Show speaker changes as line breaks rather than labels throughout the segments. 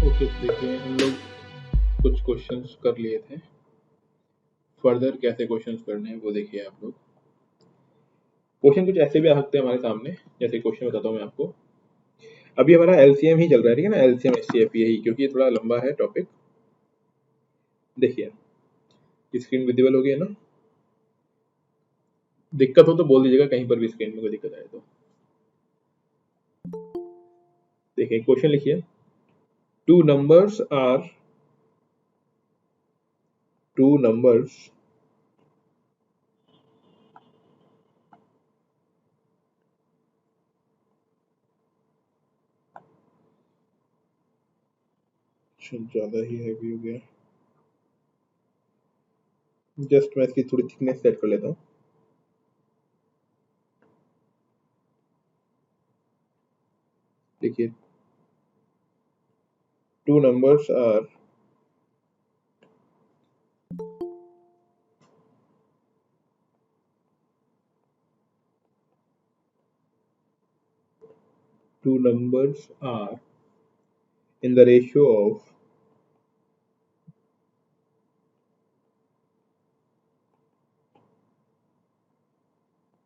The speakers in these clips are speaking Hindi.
ओके, देखिए हम लोग कुछ क्वेश्चंस कर लिए थे। फर्दर कैसे क्वेश्चंस करने हैं वो देखिए आप लोग। क्वेश्चन कुछ ऐसे भी आ सकते हैं हमारे सामने, जैसे क्वेश्चन बताता हूँ मैं आपको। अभी हमारा एलसीएम ही चल रहा है, ठीक है ना, एलसीएम एचसीएफ यही, क्योंकि ये थोड़ा लंबा है टॉपिक। देखिए स्क्रीन विजिबल हो गई है ना। दिक्कत हो तो बोल दीजिएगा, कहीं पर भी स्क्रीन में कोई दिक्कत आए तो। देखिए क्वेश्चन लिखिए, टू नंबर्स ज्यादा ही हैवी हो गया, जस्ट मैं इसकी थोड़ी थिकनेस सेट कर लेता हूँ। देखिए two numbers are in the ratio of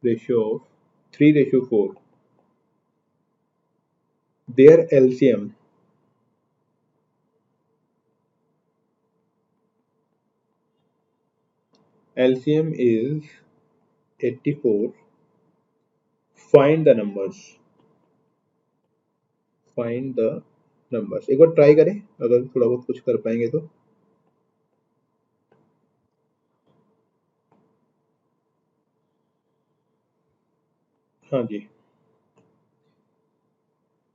3:4. Their LCM is 84. Find the numbers. एक बार ट्राई करें, अगर थोड़ा बहुत कुछ कर पाएंगे तो। हाँ जी,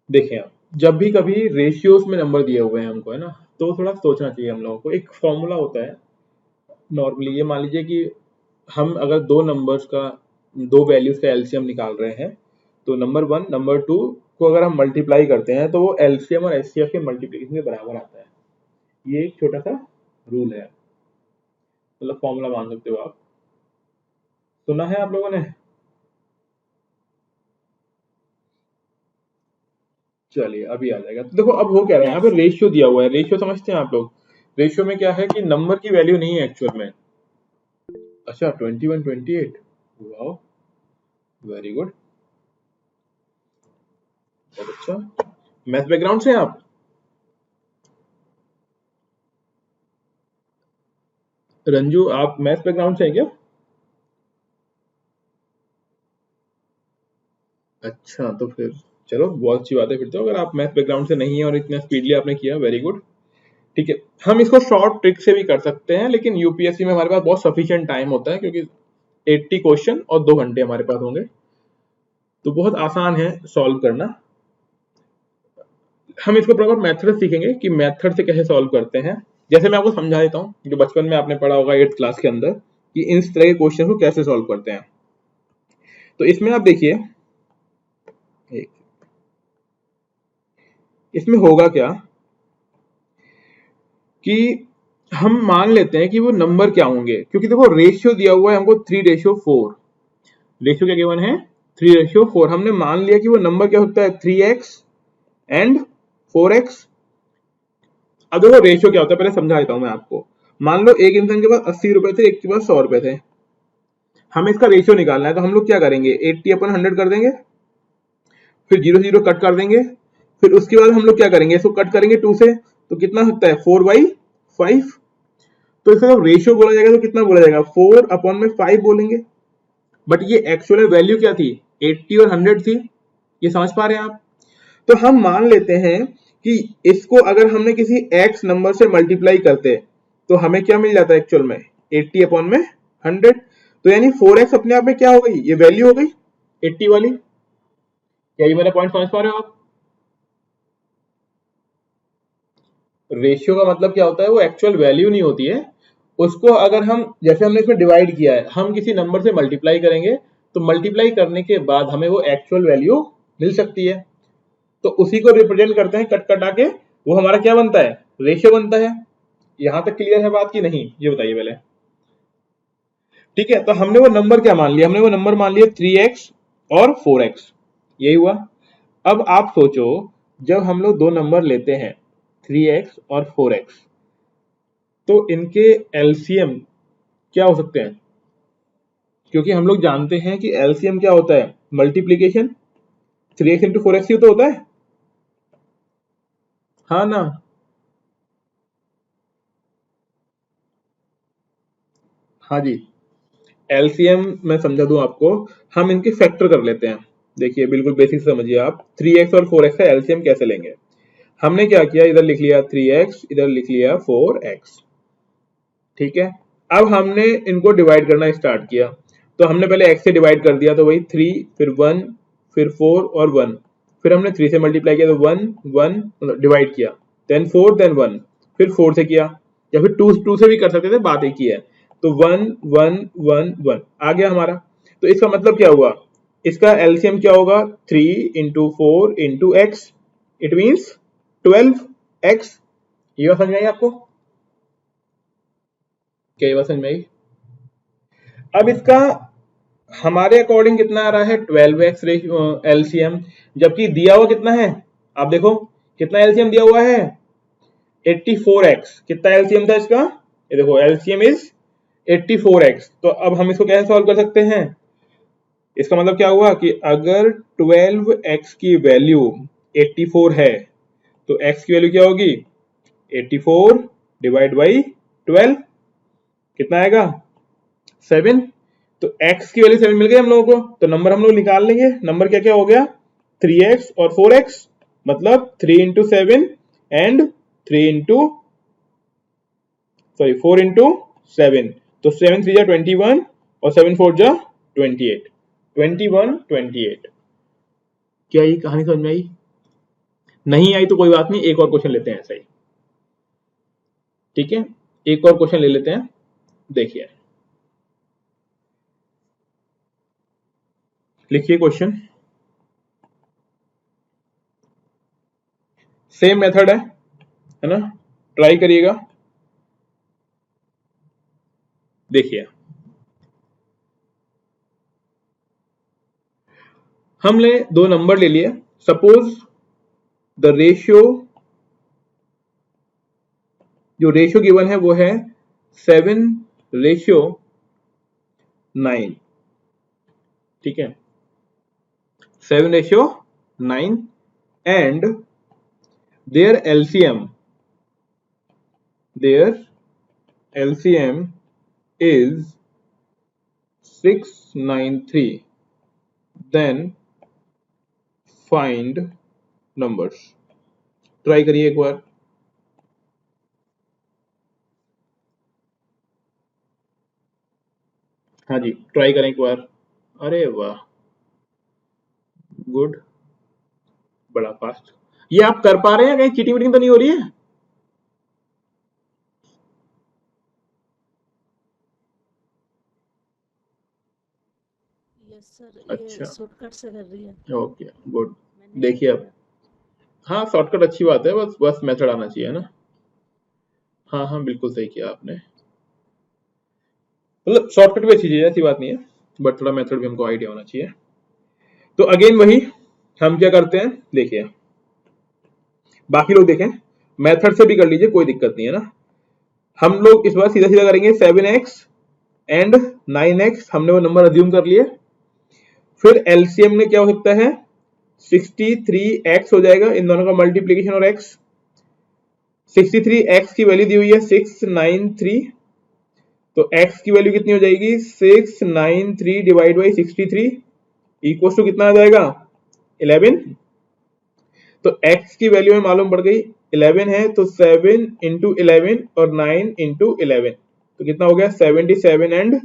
देखें आप, जब भी कभी रेशियोज में नंबर दिए हुए हैं हमको, है ना, तो थोड़ा सोचना चाहिए हम लोगों को। एक फॉर्मूला होता है नॉर्मली, ये मान लीजिए कि हम अगर दो वैल्यूज का एलसीएम निकाल रहे हैं, तो नंबर 1 नंबर 2 को अगर हम मल्टीप्लाई करते हैं तो वो एलसीएम और एचसीएफ के मल्टीप्लिकेशन के बराबर आता है। ये एक छोटा सा रूल है, मतलब फॉर्मूला मान सकते हो आप। सुना है आप लोगों ने? चलिए अभी आ जाएगा। तो देखो अब हो क्या रहा है, यहाँ पे रेशियो दिया हुआ है। रेशियो समझते हैं आप लोग? रेशियो में क्या है कि नंबर की वैल्यू नहीं है एक्चुअल में। अच्छा 21 28, वाओ वेरी गुड, बहुत अच्छा। मैथ बैकग्राउंड से आप? रंजू आप मैथ बैकग्राउंड से हैं क्या? अच्छा तो फिर चलो बहुत अच्छी बात है। फिर तो अगर आप मैथ बैकग्राउंड से नहीं है और इतना स्पीडली आपने किया, वेरी गुड। ठीक है, हम इसको शॉर्ट ट्रिक से भी कर सकते हैं, लेकिन यूपीएससी में हमारे पास बहुत सफिशिएंट टाइम होता है, क्योंकि 80 क्वेश्चन और 2 घंटे हमारे पास होंगे, तो बहुत आसान है सॉल्व करना। हम इसको प्रॉपर मेथड सीखेंगे कि मेथड से कैसे सॉल्व करते हैं। जैसे मैं आपको समझा देता हूँ, जो बचपन में आपने पढ़ा होगा 8th क्लास के अंदर, कि इस तरह के क्वेश्चन को कैसे सॉल्व करते हैं। तो इसमें आप देखिए, इसमें होगा क्या कि हम मान लेते हैं कि वो नंबर क्या होंगे, क्योंकि देखो रेशियो दिया हुआ है हमको 3:4। रेशियो क्या गिवन है? 3:4। हमने मान लिया कि वो नंबर क्या होता है, 3x एंड 4x। अब देखो रेशियो क्या होता है पहले समझा देता हूं मैं आपको। मान लो एक इंसान के पास 80 रुपए थे, एक के पास 100 रुपए थे। हमें इसका रेशियो निकालना है, तो हम लोग क्या करेंगे, 80/100 कर देंगे, फिर 0 0 कट कर देंगे, फिर उसके बाद हम लोग क्या करेंगे, इसको कट करेंगे 2 से, तो कितना होता है 4/5। तो इसका जब रेशियो बोला जाएगा तो कितना बोला जाएगा, 4/5 बोलेंगे। बट ये एक्चुअल वैल्यू क्या थी, 80 और 100 थी। ये समझ पा रहे हैं आप? तो हम मान लेते हैं कि इसको अगर हमने किसी x नंबर से मल्टीप्लाई करते तो हमें क्या मिल जाता है एक्चुअल में, 80/100। तो यानी 4x अपने आप में क्या हो गई, ये वैल्यू हो गई 80 वाली। क्या ये मेरा पॉइंट समझ पा रहे हो आप? रेशियो का मतलब क्या होता है, वो एक्चुअल वैल्यू नहीं होती है। उसको अगर हम, जैसे हमने इसमें डिवाइड किया है, हम किसी नंबर से मल्टीप्लाई करेंगे, तो मल्टीप्लाई करने के बाद हमें वो एक्चुअल वैल्यू मिल सकती है। तो उसी को रिप्रेजेंट करते हैं कट कटा के, वो हमारा क्या बनता है, रेशियो बनता है। यहां तक क्लियर है बात की नहीं, ये बताइए पहले। ठीक है, तो हमने वो नंबर क्या मान लिया, हमने वो नंबर मान लिया 3x और 4x, यही हुआ। अब आप सोचो, जब हम लोग दो नंबर लेते हैं 3x और 4x, तो इनके एलसीएम क्या हो सकते हैं? क्योंकि हम लोग जानते हैं कि एलसीएम क्या होता है, मल्टीप्लीकेशन, 3x इंटू 4x ही तो होता है, हाँ ना। हाँ जी, एलसीएम मैं समझा दूं आपको, हम इनके फैक्टर कर लेते हैं। देखिए बिल्कुल बेसिक समझिए आप, 3x और 4x का एलसीएम कैसे लेंगे। हमने क्या किया, इधर लिख लिया 3x, इधर लिख लिया 4x, ठीक है। अब हमने इनको डिवाइड करना स्टार्ट किया, तो हमने पहले x से डिवाइड कर दिया, तो वही 3, फिर 1, फिर 4 और 1, फिर हमने 3 से मल्टीप्लाई किया तो 1 1 डिवाइड किया, देन 4 देन 1, फिर 4 से किया, या फिर 2 से भी कर सकते थे, बात एक ही है। तो 1 1 1 1 आ गया हमारा। तो इसका मतलब क्या हुआ, इसका एलसीएम क्या होगा, 3 into 4 into x, it means 12x। ये बात समझ में आई आपको, क्या ये बात समझ में आई? अब इसका हमारे अकॉर्डिंग कितना आ रहा है, 12x एलसीएम, जबकि दिया हुआ कितना है, आप देखो कितना एलसीएम दिया हुआ है, 84x। कितना एलसीएम था इसका, ये देखो एलसीएम इज 84x। तो अब हम इसको कैसे सॉल्व कर सकते हैं, इसका मतलब क्या हुआ कि अगर 12x की वैल्यू 84 है, तो x की वैल्यू क्या होगी, 84 डिवाइड बाई 12, कितना आएगा, 7। तो x की वैल्यू 7 मिल गई हम लोगों को, तो नंबर हम लोग निकाल लेंगे। नंबर क्या क्या हो गया, 3x और 4x, मतलब 3 into 7 and 3 into sorry 4 into 7, तो 7 3 जा 21 और 7 4 जा 28, 21 28। क्या ये कहानी समझ में आई? नहीं आई तो कोई बात नहीं, एक और क्वेश्चन लेते हैं ऐसा ही, ठीक है, एक और क्वेश्चन ले लेते हैं। देखिए लिखिए क्वेश्चन, सेम मेथड है ना, ट्राई करिएगा। देखिए हमने दो नंबर ले लिए, सपोज द रेशियो, जो रेशियो गिवन है वो है 7:9, ठीक है, 7:9 and their LCM is 693, then find numbers। Try करिए एक बार। हाँ जी ट्राई करें एक बार। अरे वाह, गुड, बड़ा फास्ट। ये आप कर पा रहे हैं, कहीं चीटिंग वीटिंग तो नहीं हो रही है?
यस सर,
अच्छा
ये शॉर्टकट से कर रही है,
ओके गुड।
मैंने नहीं
देखिए अब,
किया।
हाँ शॉर्टकट अच्छी बात है, बस बस मेथड आना चाहिए ना। हाँ हाँ बिल्कुल सही किया आपने, मतलब शॉर्टकट भी अच्छी चीज है, ऐसी बात नहीं है, बट थोड़ा मेथड भी हमको आइडिया होना चाहिए। तो अगेन वही, हम क्या करते हैं, देखिए बाकी लोग देखें, मेथड से भी कर लीजिए, कोई दिक्कत नहीं है ना। हम लोग इस बार सीधा सीधा करेंगे, 7x एंड 9x, हमने वो नंबर अज्यूम कर लिए। फिर एलसीएम में क्या हो सकता है, 63x हो जाएगा, इन दोनों का मल्टीप्लीकेशन और x। 63x की वैल्यू दी हुई है 693, तो x की वैल्यू कितनी हो जाएगी, 693 डिवाइड बाई 63 इक्वल टू कितना आ जाएगा, 11। तो x की वैल्यू में मालूम पड़ गई 11 है, तो 7 इंटू 11 और 9 इंटू 11, तो कितना हो गया, 77 एंड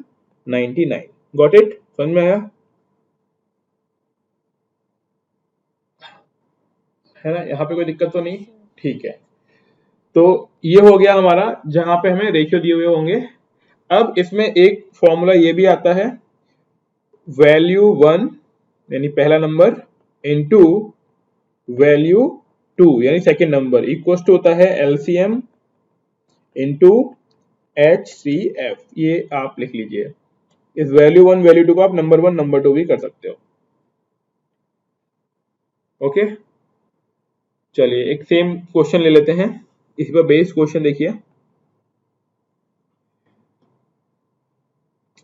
99। गॉट इट, समझ में आया है ना, यहाँ पे कोई दिक्कत तो नहीं,
यस सर।
ठीक है। तो ये हो गया हमारा, जहां पे हमें रेशियो दिए हुए होंगे। अब इसमें एक फॉर्मूला ये भी आता है, वैल्यू 1 यानी पहला नंबर इनटू वैल्यू 2 यानी सेकंड नंबर इक्वल टू होता है एलसीएम इनटू HCF। ये आप लिख लीजिए, इस वैल्यू 1 वैल्यू 2 को आप नंबर 1 नंबर 2 भी कर सकते हो। ओके चलिए एक सेम क्वेश्चन ले लेते हैं। इसी पर बेस्ड क्वेश्चन देखिए,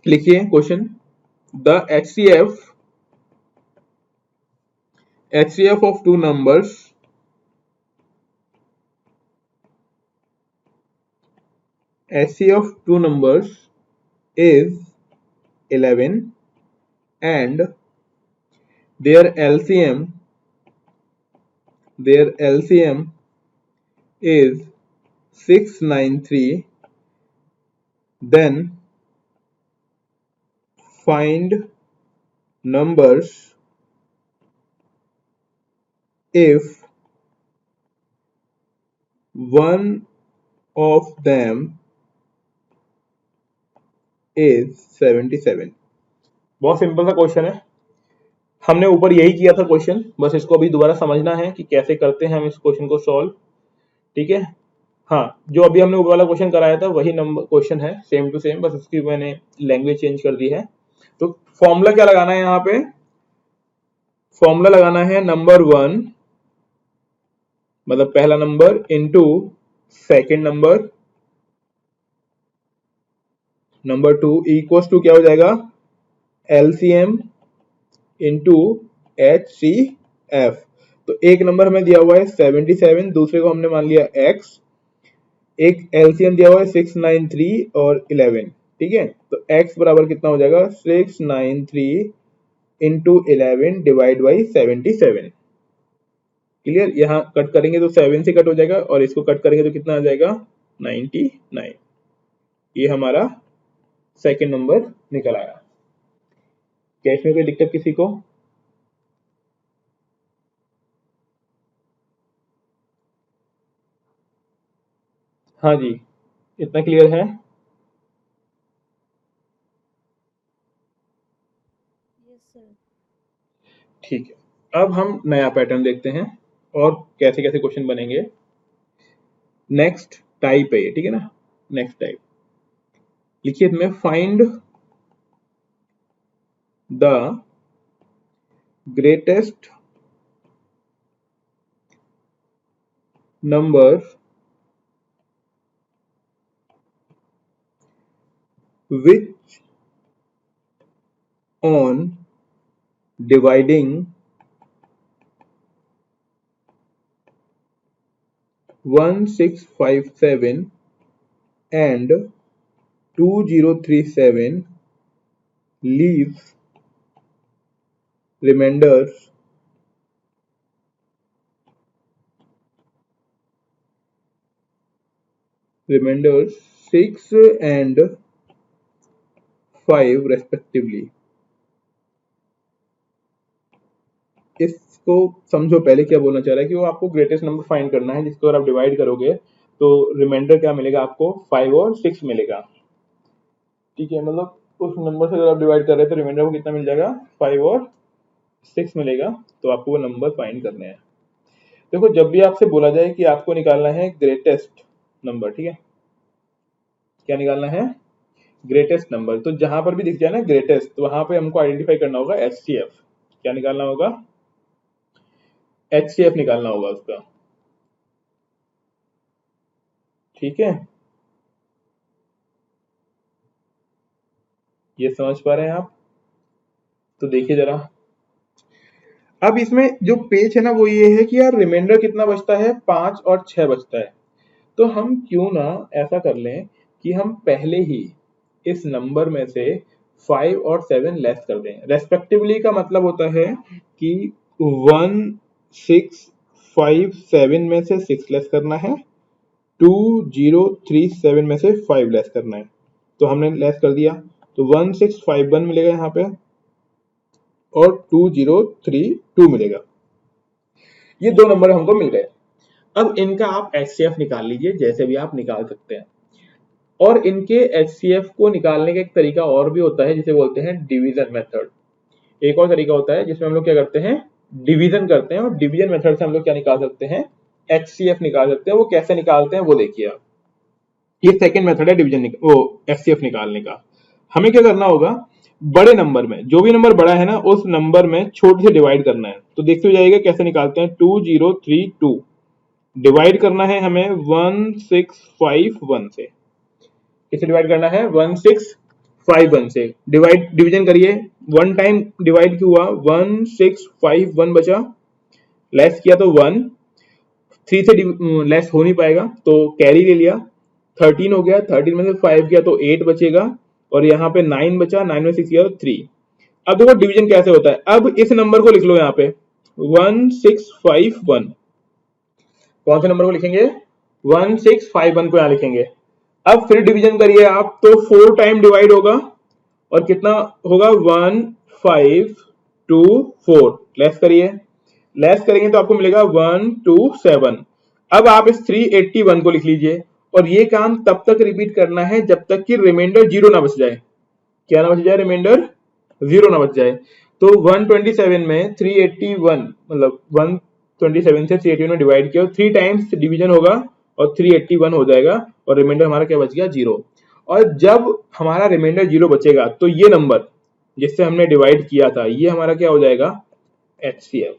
लिखिए question, the HCF of two numbers is 11 and their LCM is 693, then find numbers if one of them is 77। बहुत सिंपल सा क्वेश्चन है, हमने ऊपर यही किया था क्वेश्चन, बस इसको अभी दोबारा समझना है कि कैसे करते हैं हम इस क्वेश्चन को सॉल्व। ठीक है, हाँ, जो अभी हमने ऊपर वाला क्वेश्चन कराया था वही नंबर क्वेश्चन है, सेम टू सेम, बस उसकी मैंने लैंग्वेज चेंज कर दी है। तो फॉर्मूला क्या लगाना है यहाँ पे, फॉर्मूला लगाना है नंबर 1 मतलब पहला number into second number, number 2 equals to क्या हो जाएगा, LCM इंटू HCF। तो एक नंबर हमें दिया हुआ है 77, दूसरे को हमने मान लिया X, एक LCM दिया हुआ है 693 और 11। ठीक है, तो X बराबर कितना हो जाएगा, 693 इंटू 11 डिवाइड बाई 77। क्लियर, यहाँ कट करेंगे तो 7 से कट हो जाएगा और इसको कट करेंगे तो कितना आ जाएगा, 99। ये हमारा सेकंड नंबर निकल आया। क्या इसमें कोई दिक्कत किसी को? हाँ जी, इतना क्लियर है? ठीक है, अब हम नया पैटर्न देखते हैं और कैसे कैसे क्वेश्चन बनेंगे। नेक्स्ट टाइप है ये, ठीक है ना, नेक्स्ट टाइप लिखिए इसमें, find the greatest number which on dividing 1657 and 2037 leaves remainders 6 and 5 respectively. इसको समझो, पहले क्या बोलना चाह रहा है कि वो आपको ग्रेटेस्ट नंबर फाइंड करना है जिसको अगर आप डिवाइड करोगे तो रिमाइंडर क्या मिलेगा आपको, 5 और 6 मिलेगा। ठीक है, मतलब उस नंबर से अगर आप डिवाइड कर रहे हैं तो रिमाइंडर को कितना मिल जाएगा, 5 और 6 मिलेगा, तो आपको वो नंबर फाइंड करने हैं। देखो, जब भी आपसे बोला जाए कि आपको निकालना है ग्रेटेस्ट नंबर, ठीक है, क्या निकालना है, ग्रेटेस्ट नंबर, तो जहां पर भी दिख जाए ना ग्रेटेस्ट, तो वहां पे हमको आइडेंटिफाई करना होगा HCF। क्या निकालना होगा, HCF निकालना होगा उसका। ठीक है, ये समझ पा रहे हैं आप? तो देखिए जरा, अब इसमें जो पेज है ना वो ये है कि यार रिमाइंडर कितना बचता है, 5 और 6 बचता है। तो हम क्यों ना ऐसा कर लें कि हम पहले ही इस नंबर में से 5 और 7 लेस कर दें। रेस्पेक्टिवली का मतलब होता है कि 1 6 5 7 में से 6 लेस करना है, 2 0 3 7 में से 5 लेस करना है। तो हमने लेस कर दिया, तो 1 6 5 1 मिलेगा यहाँ पे और 2 0 3 2 मिलेगा। ये दो नंबर हमको मिल गए। अब इनका आप HCF निकाल लीजिए, जैसे भी आप निकाल सकते हैं। और इनके HCF को निकालने का एक तरीका और भी होता है जिसे बोलते हैं डिवीजन मेथड। एक और तरीका होता है जिसमें हम लोग क्या करते हैं, डिवीजन करते हैं, और डिवीजन मेथड से हम लोग क्या निकाल सकते हैं, HCF निकाल सकते हैं। वो कैसे निकालते हैं वो देखिए आप। ये सेकंड मेथड है डिवीजन वो HCF निकालने का। हमें क्या करना होगा, बड़े नंबर में, जो भी नंबर बड़ा है ना उस नंबर में छोटे से डिवाइड करना है। तो देखते हो जाएगा कैसे निकालते हैं, 2 0 3 2, डिवाइड करना है हमें 1651 से। किसे डिवाइड करना है? 1651 से। डिवीजन करिए, वन टाइम डिवाइड क्यों हुआ? 1651 बचा, लेस किया तो 1, 3 से लेस हो नहीं पाएगा तो कैरी ले लिया, 13 हो गया, 13 में से 5 किया तो 8 बचेगा, और यहाँ पे 9 बचा, 9 में 6 किया तो 3। अब देखो डिवीजन कैसे होता है। अब इस नंबर को लिख लो यहाँ पे 1651। कौन से नंबर को लिखेंगे? 1651 को यहाँ लिखेंगे। अब फिर डिवीजन करिए आप, तो 4 टाइम डिवाइड होगा और कितना होगा? 1524। लेस करिए, लेस करेंगे तो आपको मिलेगा 127। अब आप इस 381 को लिख लीजिए, और ये काम तब तक रिपीट करना है जब तक कि रिमाइंडर 0 ना बच जाए। क्या ना बच जाए? रिमाइंडर 0 ना बच जाए। तो 127 में 381 मतलब 127 से 381 में डिवाइड किया, 3 टाइम्स डिवीजन होगा और 381 हो जाएगा, और रिमाइंडर हमारा क्या बच गया? 0। और जब हमारा रिमाइंडर 0 बचेगा तो ये नंबर जिससे हमने डिवाइड किया था, ये हमारा क्या हो जाएगा? HCF।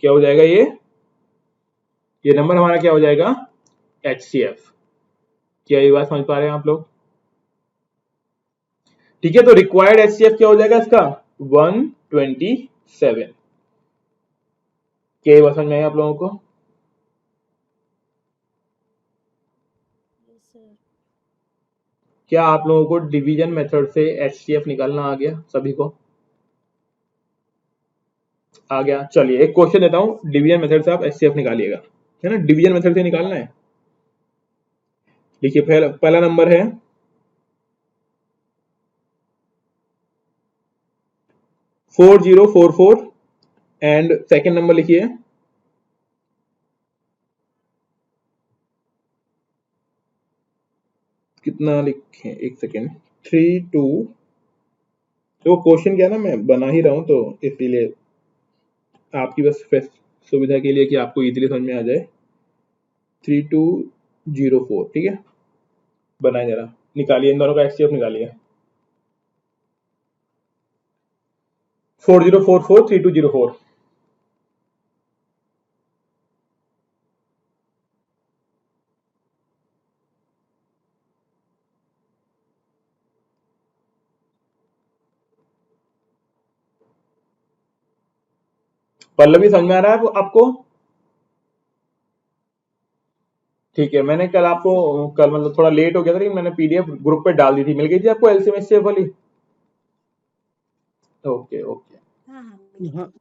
क्या हो जाएगा? ये नंबर हमारा क्या हो जाएगा? HCF। क्या ये बात समझ पा रहे हैं आप लोग? ठीक है, तो रिक्वायर्ड HCF क्या हो जाएगा इसका? 127। क्या ये बात समझ में आई आप लोगों को? क्या आप लोगों को डिवीजन मेथड से HCF निकालना आ गया? सभी को आ गया? चलिए एक क्वेश्चन देता हूं, डिवीजन मेथड से आप HCF निकालिएगा, है ना? डिवीजन मेथड से निकालना है। देखिए पहला नंबर है 4044 एंड सेकेंड नंबर लिखिए कितना लिखे, एक सेकेंड, 32। तो क्वेश्चन क्या है ना, मैं बना ही रहा हूं तो इसलिए आपकी बस सुविधा के लिए कि आपको इजीली समझ में आ जाए। 3204, ठीक है, बनाए जरा, निकालिए इन दोनों का HCF निकालिए। 4044 3204। पल्लवी समझ में आ रहा है आपको? ठीक है, मैंने कल आपको, कल मतलब थोड़ा लेट हो गया था, लेकिन मैंने PDF ग्रुप पे डाल दी थी। मिल गई थी आपको LCM HCF वाली? Okay okay.
हाँ हाँ।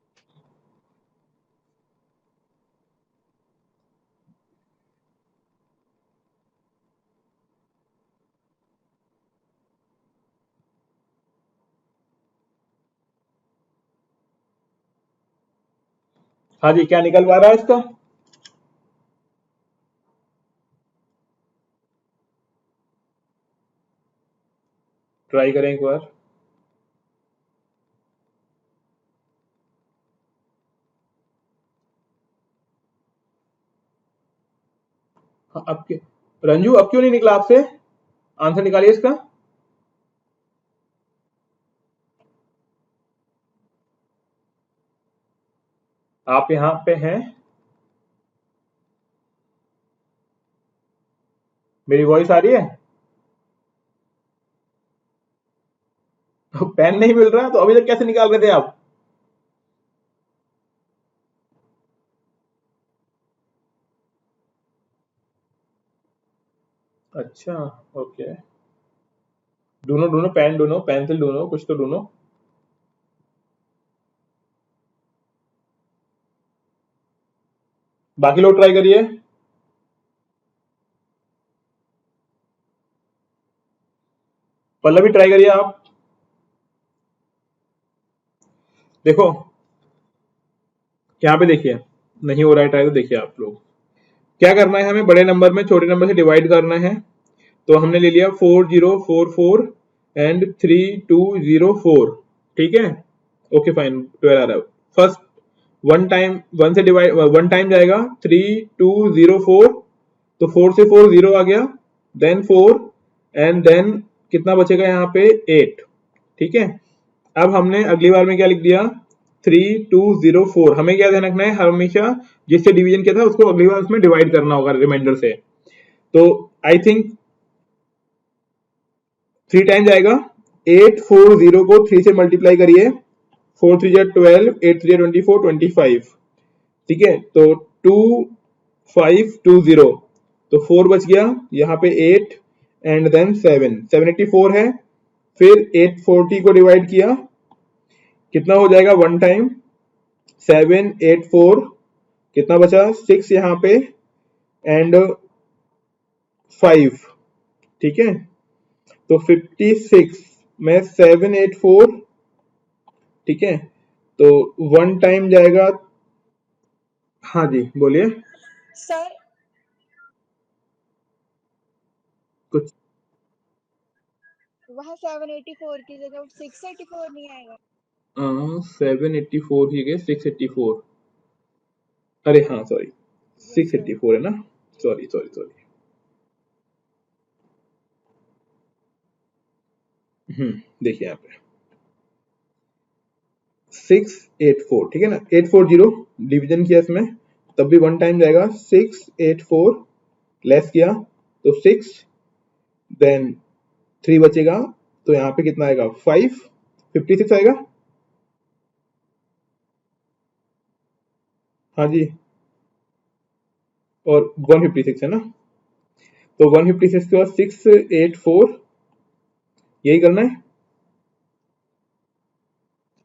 हाँ जी, क्या निकल पा रहा है इसका? ट्राई करें एक बार। हाँ, अब रंजू अब क्यों नहीं निकला आपसे? आंसर निकालिए इसका। आप यहाँ पे हैं? मेरी वॉइस आ रही है? तो पेन नहीं मिल रहा तो अभी तक कैसे निकाल रहे थे आप? अच्छा, ओके। ढूंढो ढूंढो, पेन ढूंढो, पेंसिल ढूंढो, कुछ तो ढूंढो। बाकी लोग ट्राई करिए। पल्लवी ट्राई करिए आप। देखो यहाँ पे देखिए, नहीं हो रहा है ट्राई, तो देखिए आप लोग क्या करना है, हमें बड़े नंबर में छोटे नंबर से डिवाइड करना है। तो हमने ले लिया 4044 एंड 3204, ठीक है, ओके फाइन, 12 आ रहा है। फर्स्ट वन टाइम, वन से डिवाइड, वन टाइम जाएगा 3204, तो 4 से 4 0 आ गया, देन 4 एंड देन कितना बचेगा यहाँ पे? 8, ठीक है। अब हमने अगली बार में क्या लिख दिया? 3204। हमें क्या ध्यान रखना है, हमेशा जिससे डिवीजन किया था उसको अगली बार उसमें डिवाइड करना होगा रिमाइंडर से। तो आई थिंक 3 टाइम जाएगा। 840 को 3 से मल्टीप्लाई करिए, 4 3 12, 8 3 24, 25। ठीक है, तो 2520, तो 4 बच गया यहाँ पे, 8 एंड देन 7, 784 है। फिर 840 को डिवाइड किया, कितना हो जाएगा वन टाइम, 784, कितना बचा 6 यहाँ पे एंड 5। ठीक है, तो 56 में 784। ठीक है, तो वन टाइम जाएगा। हाँ जी बोलिए
सर।
कुछ।
वहाँ 784 की जगह 684 नहीं आएगा?
784 ही गए, 684। अरे हाँ सॉरी, 684 है ना, सॉरी सॉरी सॉरी। देखिए यहाँ पे 684, ठीक है ना, 840 डिवीजन किया इसमें, तब भी वन टाइम जाएगा। 684 लेस किया तो 6, देन 3 बचेगा, तो यहाँ पे कितना आएगा 5, 56 आएगा। हाँ जी, और 156 है ना, तो 156 के बाद 684, यही करना है।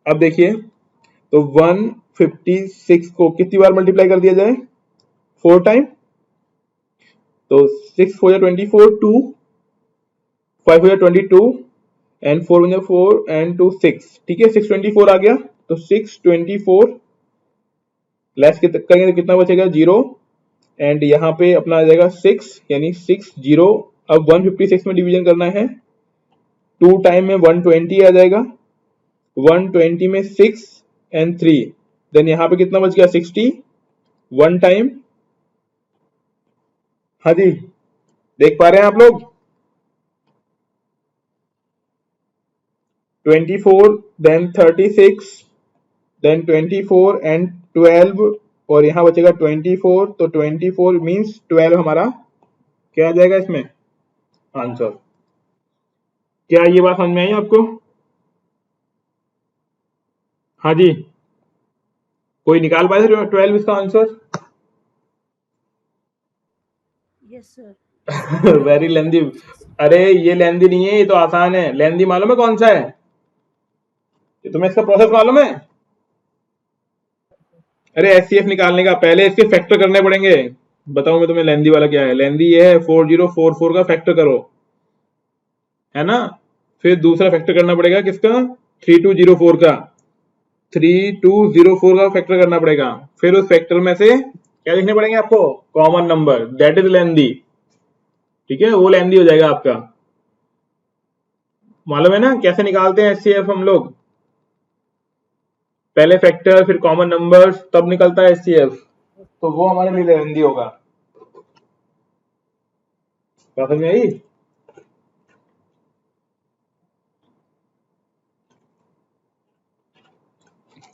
अब देखिए, तो 156 को कितनी बार मल्टीप्लाई कर दिया जाए, 4 टाइम, तो 6 4 24, 2 5 4 22 एंड 4 1 4 एंड 2 6। ठीक है, 624 आ गया, तो 624 लेस करेंगे तो कितना बचेगा 0, एंड यहाँ पे अपना आ जाएगा 6, यानी 60। अब 156 में डिवीजन करना है, 2 टाइम में 120 आ जाएगा, 120 में 6 एंड 3, देन यहाँ पे कितना बच गया 60, वन टाइम। हाँ जी, देख पा रहे हैं आप लोग, 24 देन 36 देन 24 एंड 12, और यहाँ बचेगा 24, तो 24 मींस 12 हमारा क्या आ जाएगा इसमें आंसर। क्या ये बात समझ में आई आपको? हाँ जी, कोई निकाल पाए 12 इसका answer?
Yes sir.
Very lengthy. अरे ये लेंदी नहीं है, ये तो आसान है। लेंदी मालूम है कौन सा है? ये तुम्हें इसका प्रोसेस मालूम है? अरे एचसीएफ निकालने का पहले इसके फैक्टर करने पड़ेंगे। बताऊं मैं तुम्हें लेंदी वाला क्या है? लेंदी ये है 4044 का फैक्टर करो, है ना। फिर दूसरा फैक्टर करना पड़ेगा किसका, 3204 का, 3204 का फैक्टर करना पड़ेगा। फिर उस फैक्टर में से क्या लिखने पड़ेंगे आपको, common number, that is lengthy. ठीक है, वो लेंदी हो जाएगा आपका। मालूम है ना कैसे निकालते हैं एचसीएफ हम लोग? पहले फैक्टर फिर कॉमन नंबर्स, तब निकलता है एचसीएफ, तो वो हमारे लिए लेंदी होगा। समझ में आई?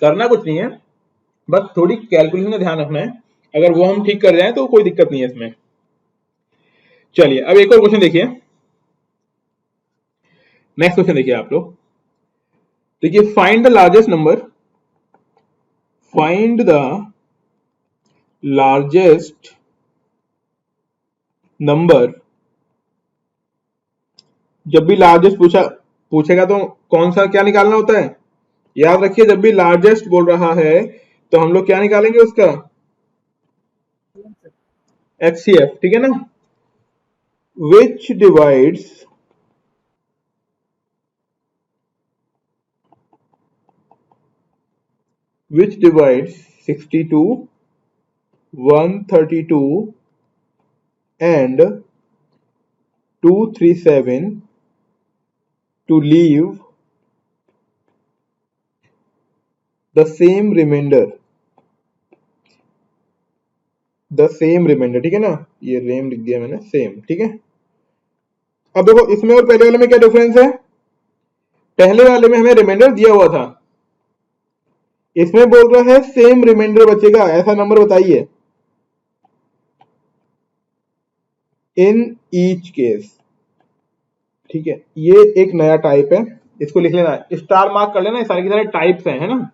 करना कुछ नहीं है, बस थोड़ी कैलकुलेशन का ध्यान रखना है। अगर वो हम ठीक कर जाए तो कोई दिक्कत नहीं है इसमें। चलिए अब एक और क्वेश्चन देखिए, नेक्स्ट क्वेश्चन देखिए आप लोग। देखिए, find the largest number, find the largest number. जब भी लार्जेस्ट पूछेगा तो कौन सा क्या निकालना होता है, याद रखिए। जब भी लार्जेस्ट बोल रहा है तो हम लोग क्या निकालेंगे उसका, एचसीएफ। ठीक है ना, विच divides which divides 62, 132 and 237 to leave the same remainder, ठीक है ना, ये रेम लिख दिया मैंने, सेम। ठीक है, अब देखो इसमें और पहले वाले में क्या डिफरेंस है। पहले वाले में हमें रिमाइंडर दिया हुआ था, इसमें बोल रहा है सेम रिमाइंडर बचेगा, ऐसा नंबर बताइए इन ईच केस। ठीक है, ये एक नया टाइप है, इसको लिख लेना, स्टार मार्क कर लेना, सारे के सारे टाइप्स हैं, है ना,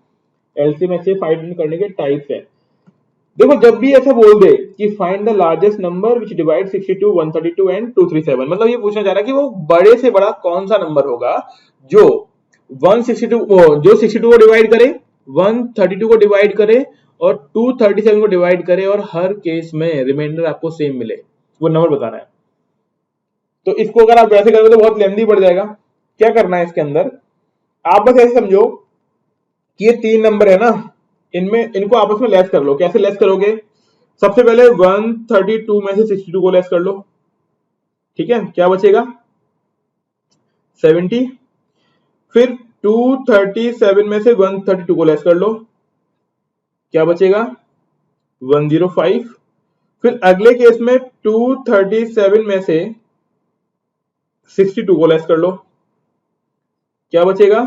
एलसीएम ऐसे फाइंड करने के टाइप्स है। देखो जब भी ऐसा बोल दे कि find the largest number which divide 62, 132 and 237, मतलब ये पूछना चाह रहा है कि वो बड़े से बड़ा कौन सा नंबर होगा जो 162 जो 62 को डिवाइड करे, 132 को डिवाइड करे और 237 को डिवाइड करे और हर केस में रिमाइंडर आपको सेम मिले, वो नंबर बताना है। तो इसको अगर आप वैसे करोगे तो बहुत लेंदी पड़ जाएगा। क्या करना है इसके अंदर, आप बस ऐसे समझो कि ये 3 नंबर है ना, इनमें इनको आपस में लेस कर लो। कैसे लेस करोगे, सबसे पहले 132 में से 62 को लेस कर लो, ठीक है, क्या बचेगा 70। फिर 237 में से 132 को लेस कर लो, क्या बचेगा 105। फिर अगले केस में 237 में से 62 को लेस कर लो, क्या बचेगा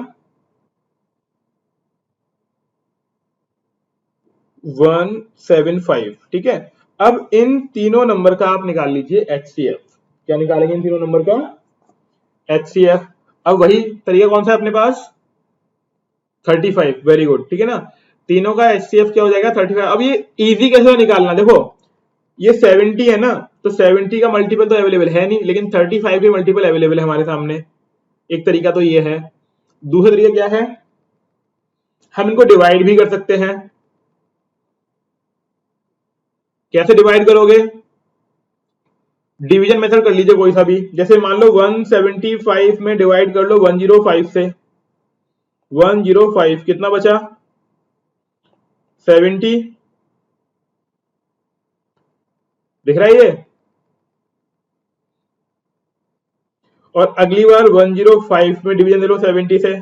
175। ठीक है, अब इन तीनों नंबर का आप निकाल लीजिए एचसीएफ। क्या निकालेंगे इन तीनों नंबर का एचसीएफ। अब वही तरीका कौन सा है अपने पास 35, वेरी गुड, ठीक है ना, तीनों का एचसीएफ क्या हो जाएगा 35। अब ये इजी कैसे निकालना, देखो ये 70 है ना, तो 70 का मल्टीपल तो अवेलेबल है नहीं, लेकिन 35 के मल्टीपल अवेलेबल है हमारे सामने। एक तरीका तो ये है, दूसरा तरीका क्या है, हम इनको डिवाइड भी कर सकते हैं। कैसे डिवाइड करोगे, डिवीजन मेथड कर लीजिए कोई सा भी, जैसे मान लो 175 में डिवाइड कर लो 105 से, 105 कितना बचा 70, दिख रहा है ये। और अगली बार 105 में डिवीजन दे लो 70 से,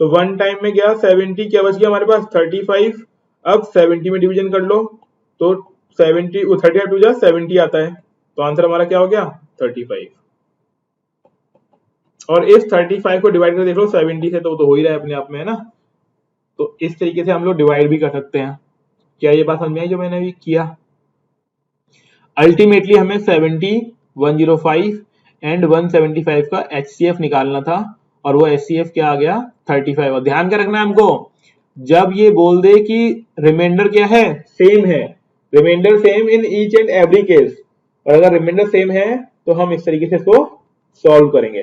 तो वन टाइम में गया 70, क्या बच गया हमारे पास 35। अब 70 में डिवीजन कर लो तो 70 वो 32 जा 70 आता है, तो आंसर हमारा क्या हो गया 35। और इस 35 को डिवाइड कर देख लो 70 से, तो हो ही रहा है अपने आप में, है ना। तो इस तरीके से हम लोग डिवाइड भी कर सकते हैं। क्या ये बात समझ में आई जो मैंने अभी किया। अल्टीमेटली हमें 70, 105 एंड 175 का एचसीएफ निकालना था, और वो एचसीएफ क्या आ गया 35। और ध्यान क्या रखना है हमको, जब ये बोल दे कि रिमाइंडर क्या है सेम है, reminder same in each and every case, और अगर रिमाइंडर सेम है तो हम इस तरीके से इसको सॉल्व करेंगे।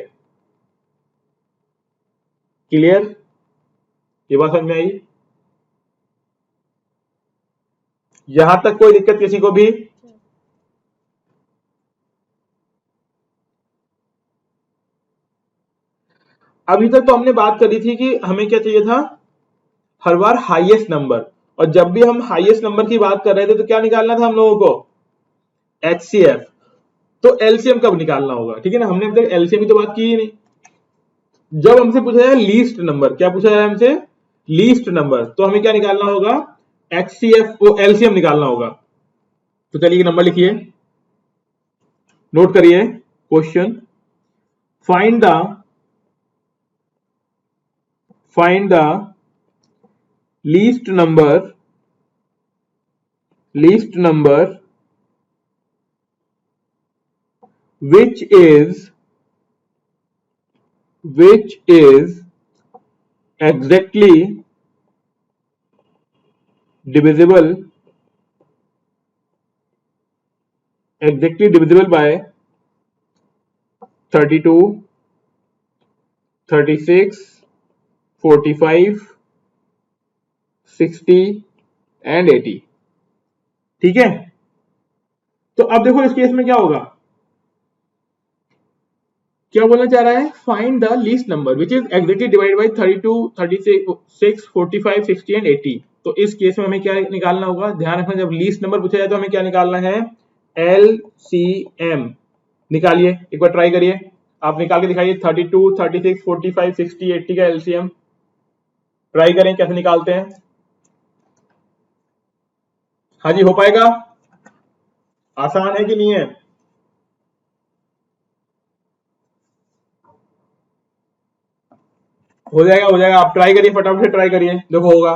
क्लियर, ये बात समझ में आई, यहां तक कोई दिक्कत किसी को भी। अभी तक तो हमने बात करी थी कि हमें क्या चाहिए था, हर बार हाईएस्ट नंबर, और जब भी हम हाईएस्ट नंबर की बात कर रहे थे तो क्या निकालना था हम लोगों को एचसीएफ। तो एलसीएम कब निकालना होगा, ठीक है ना, हमने अभी तक एलसीएम की तो बात की ही नहीं। जब हमसे पूछा जाए लीस्ट नंबर, क्या पूछा जाए हमसे लीस्ट नंबर, तो हमें क्या निकालना होगा एचसीएफ को एलसीएम निकालना होगा। तो चलिए नंबर लिखिए, नोट करिए question, find the least number which is exactly divisible by 32, 36, 45, 60 and 80। ठीक है, तो अब देखो इस केस में क्या होगा, क्या बोलना चाह रहा है, find the least number which is exactly divide by 32, 36, 45, 60 and 80। तो इस केस में हमें क्या निकालना होगा, ध्यान रखना जब लीस्ट नंबर पूछा जाए तो हमें क्या निकालना है एलसीएम। निकालिए, एक बार ट्राई करिए, आप निकाल के दिखाइए 32, 36, 45, 60, 80 का एलसीएम। ट्राई करें कैसे निकालते हैं। हाँ जी, हो पाएगा, आसान है कि नहीं है। हो जाएगा, आप ट्राई करिए, फटाफट से ट्राई करिए, देखो होगा।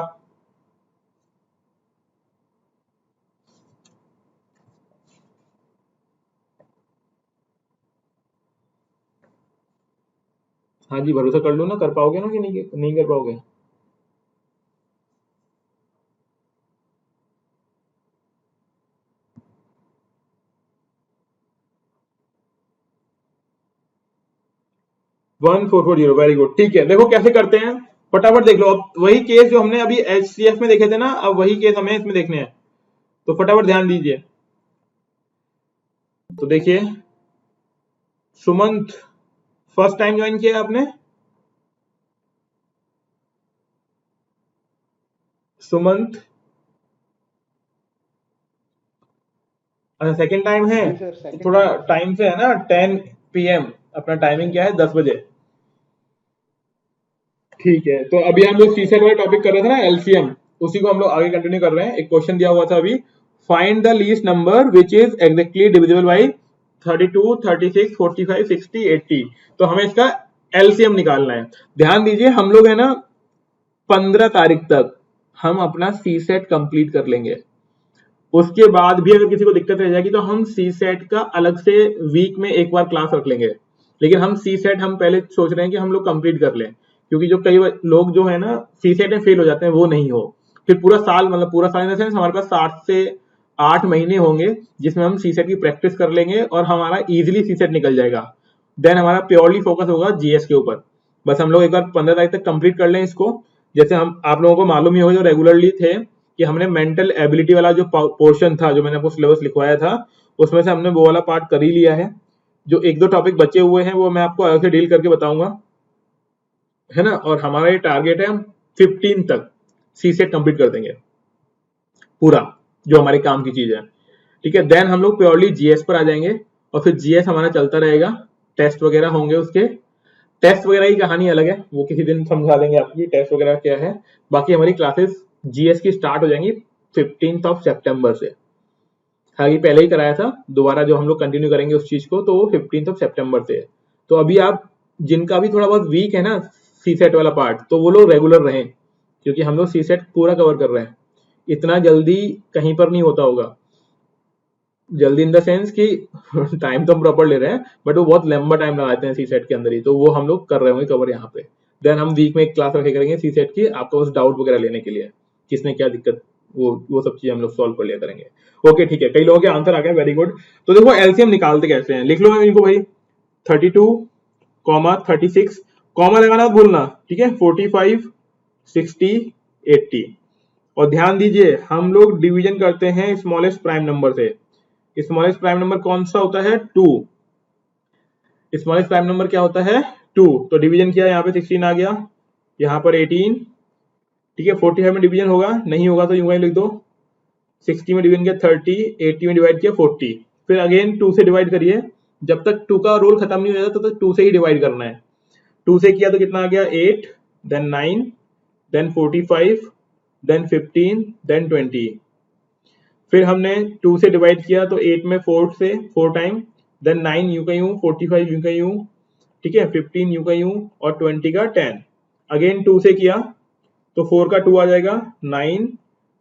हाँ जी, भरोसा कर लो ना, कर पाओगे ना कि नहीं कर पाओगे? One four four zero, very good. ठीक है, देखो कैसे करते हैं, फटाफट देख लो। अब वही केस जो हमने अभी HCF में देखे थे ना, अब वही केस हमें इसमें देखने हैं, तो फटाफट ध्यान दीजिए। तो देखिए, सुमंत फर्स्ट टाइम ज्वाइन किया आपने? सुमंत, अच्छा सेकंड टाइम है,
जी सर,
तो
सेकंड
थोड़ा
टाइम है।
टाइम से है ना, 10 PM अपना टाइमिंग क्या है, 10 बजे। ठीक है, तो अभी हम लोग सीसेट वाले टॉपिक कर रहे थे ना, LCM, उसी को हम लोग आगे कंटिन्यू कर रहे हैं। एक क्वेश्चन दिया हुआ था अभी, find the least number which is exactly divisible by 32, 36, 45, 60, 80। तो हमें इसका LCM निकालना है। ध्यान दीजिए, हम लोग है ना 15 तारीख तक हम अपना सीसेट कंप्लीट कर लेंगे। उसके बाद भी अगर किसी को दिक्कत रह जाएगी तो हम सीसेट का अलग से वीक में एक बार क्लास रख लेंगे। लेकिन हम सीसेट हम पहले सोच रहे हैं कि हम लोग कंप्लीट कर लें, क्योंकि जो कई लोग जो है ना सीसेट में फेल हो जाते हैं वो नहीं हो, फिर पूरा साल, मतलब पूरा साल इन द सेंस हमारे पास 7 से 8 महीने होंगे जिसमें हम सीसेट की प्रैक्टिस कर लेंगे और हमारा इजीली सीसेट निकल जाएगा। देन हमारा प्योरली फोकस होगा जीएस के ऊपर। बस हम लोग एक बार 15 तारीख तक कंप्लीट कर लें इसको। जैसे हम आप लोगों को मालूम ही होगा जो रेगुलरली थे, कि हमने मेंटल एबिलिटी वाला जो पोर्शन था, जो मैंने आपको सिलेबस लिखवाया था, उसमें से हमने वो वाला पार्ट कर ही लिया है। जो एक दो टॉपिक बचे हुए हैं वो मैं आपको अलग से डील करके बताऊंगा, है ना। और हमारा ये टारगेट है, हम 15 तक सीसेट कंप्लीट कर देंगे पूरा, जो हमारे काम की चीज है। ठीक है, देन हम लोग प्योरली जीएस पर आ जाएंगे, और फिर जीएस हमारा चलता रहेगा, टेस्ट वगैरह होंगे उसके। टेस्ट वगैरह की कहानी अलग है, वो किसी दिन समझा देंगे आपकी टेस्ट वगैरह क्या है। बाकी हमारी क्लासेस जीएस की स्टार्ट हो जाएंगी 15 सितंबर से। हालांकि पहले ही कराया था, दोबारा जो हम लोग कंटिन्यू करेंगे उस चीज को, तो वो 15 सितंबर से है। तो अभी आप जिनका भी थोड़ा बहुत वीक है ना सीसेट वाला पार्ट, तो वो लोग रेगुलर रहें, क्योंकि हम लोग सीसेट पूरा कवर कर रहे हैं। इतना जल्दी कहीं पर नहीं होता होगा, जल्दी इन द सेंस कि टाइम तो हम प्रॉपर ले रहे हैं, बट वो बहुत लंबा टाइम लगाते हैं सीसेट के अंदर ही, तो वो हम लोग कर रहे होंगे कवर यहाँ पे। देन हम वीक में एक क्लास रखे करेंगे सीसेट की, आपका उस डाउट वगैरह लेने के लिए, किसने क्या दिक्कत, वो सब चीजें हम लोग सॉल्व कर लिया करेंगे। ओके ठीक है, कई लोगों के आंसर आ गए, वेरी गुड। तो देखो एलसीएम निकालते कैसे हैं, लिख लो मैं इनको भाई, 32, 36, कॉमा लगाना मत भूलना, ठीक है, 45, 60, 80। और ध्यान दीजिए, हम लोग डिवीजन करते हैं स्मॉलेस्ट प्राइम नंबर से। स्मॉलेस्ट प्राइम नंबर कौन सा होता है, 2। स्मॉलेस्ट प्राइम नंबर क्या होता है, 2। तो डिवीजन किया, यहाँ पे 16 आ गया, यहाँ पर 18, ठीक है। 45 में डिवीजन होगा, नहीं होगा तो यूं ही लिख दो, 60 में डिवीजन किया 30, 80 में डिवाइड किया 40। फिर अगेन 2 से डिवाइड करिए, जब तक 2 का रोल खत्म नहीं हो जाता तब तक 2 से ही डिवाइड करना है। 2 से किया तो कितना आ गया, 8, देन 9, देन 45, देन 15, देन 20। फिर हमने 2 से डिवाइड किया तो 8 में 4 से 4 टाइम, देन 9 यूं का यूं, 45 यूं का यूं, ठीक है, 15 यूं का यूं, और 20 का 10। अगेन 2 से किया तो 4 का 2 आ जाएगा, 9,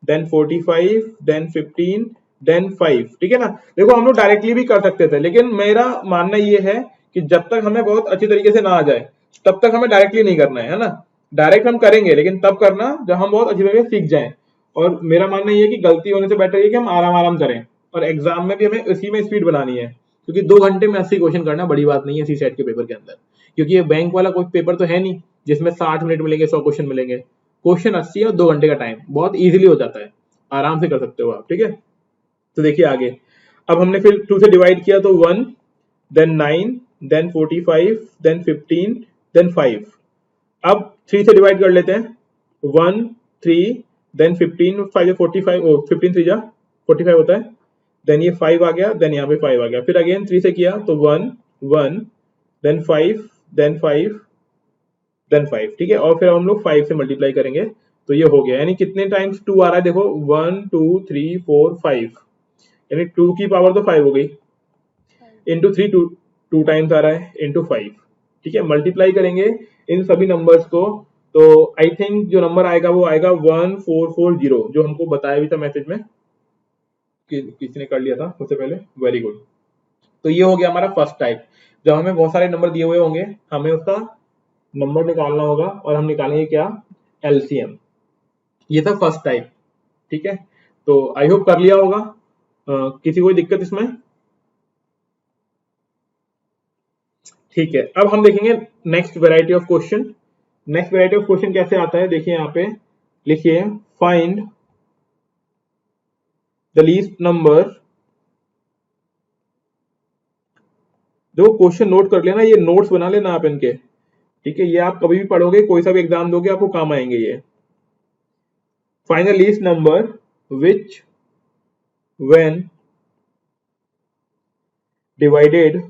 देन 45, देन 15, देन 5, ठीक है ना। देखो हम लोग डायरेक्टली भी कर सकते थे, लेकिन मेरा मानना ये है कि जब तक हमें बहुत अच्छी तरीके से ना आ जाए तब तक हमें डायरेक्टली नहीं करना है ना। डायरेक्ट हम करेंगे लेकिन तब करना जब हम बहुत अच्छी तरीके से सीख जाएं। और मेरा मानना ये है कि गलती होने से बेटर है कि हम आराम आराम करें, और एग्जाम में भी हमें इसी में स्पीड बनानी है, क्योंकि 2 घंटे में 80 क्वेश्चन करना बड़ी बात नहीं है सी सेट के पेपर के अंदर। क्योंकि ये बैंक वाला कोई पेपर तो है नहीं जिसमें 60 मिनट मिलेंगे, 100 क्वेश्चन मिलेंगे। क्वेश्चन 80 है और 2 घंटे का टाइम, बहुत इजीली हो जाता है, आराम से कर सकते हो आप, ठीक है। तो देखिए आगे, अब हमने फिर 2 से डिवाइड किया तो 1, देन 9, देन 45, देन 15, देन 5। अब 3 से डिवाइड कर लेते हैं, 1, 3, देन 15, 5 45, 15 3 जा 45 होता है, देन ये 5 आ गया, देन यहाँ पे 5 आ गया। फिर अगेन 3 से किया तो 1, 1, देन 5, देन 5, देन 5, ठीक है। और फिर हम लोग 5 से मल्टीप्लाई करेंगे तो ये हो गया, यानी कितने टाइम्स 2 आ रहा है, देखो 1, 2, 3, 4, 5, यानी 2 की पावर तो 5 हो गई, इंटू 3 2 टाइम्स आ रहा है, इंटू 5, ठीक है। मल्टीप्लाई करेंगे इन सभी नंबर्स को, तो आई थिंक जो नंबर आएगा वो आएगा 1440, जो हमको बताया भी था मैसेज में, किसी ने कर लिया था उससे पहले, वेरी गुड। तो ये हो गया हमारा फर्स्ट टाइप। जब हमें बहुत सारे नंबर दिए हुए होंगे, हमें उसका नंबर निकालना होगा और हम निकालेंगे क्या, एलसीएम। ये था फर्स्ट टाइप। ठीक है, तो आई होप कर लिया होगा। किसी कोई दिक्कत इसमें? ठीक है, अब हम देखेंगे next variety of question. Next variety of question कैसे आता है, देखिए यहाँ पे लिखिए, फाइंड द लीस्ट नंबर। देखो क्वेश्चन नोट कर लेना, ये नोट्स बना लेना आप इनके। ठीक है, ये आप कभी भी पढ़ोगे, कोई सा भी एग्जाम दोगे, आपको काम आएंगे ये। Find the least number which when divided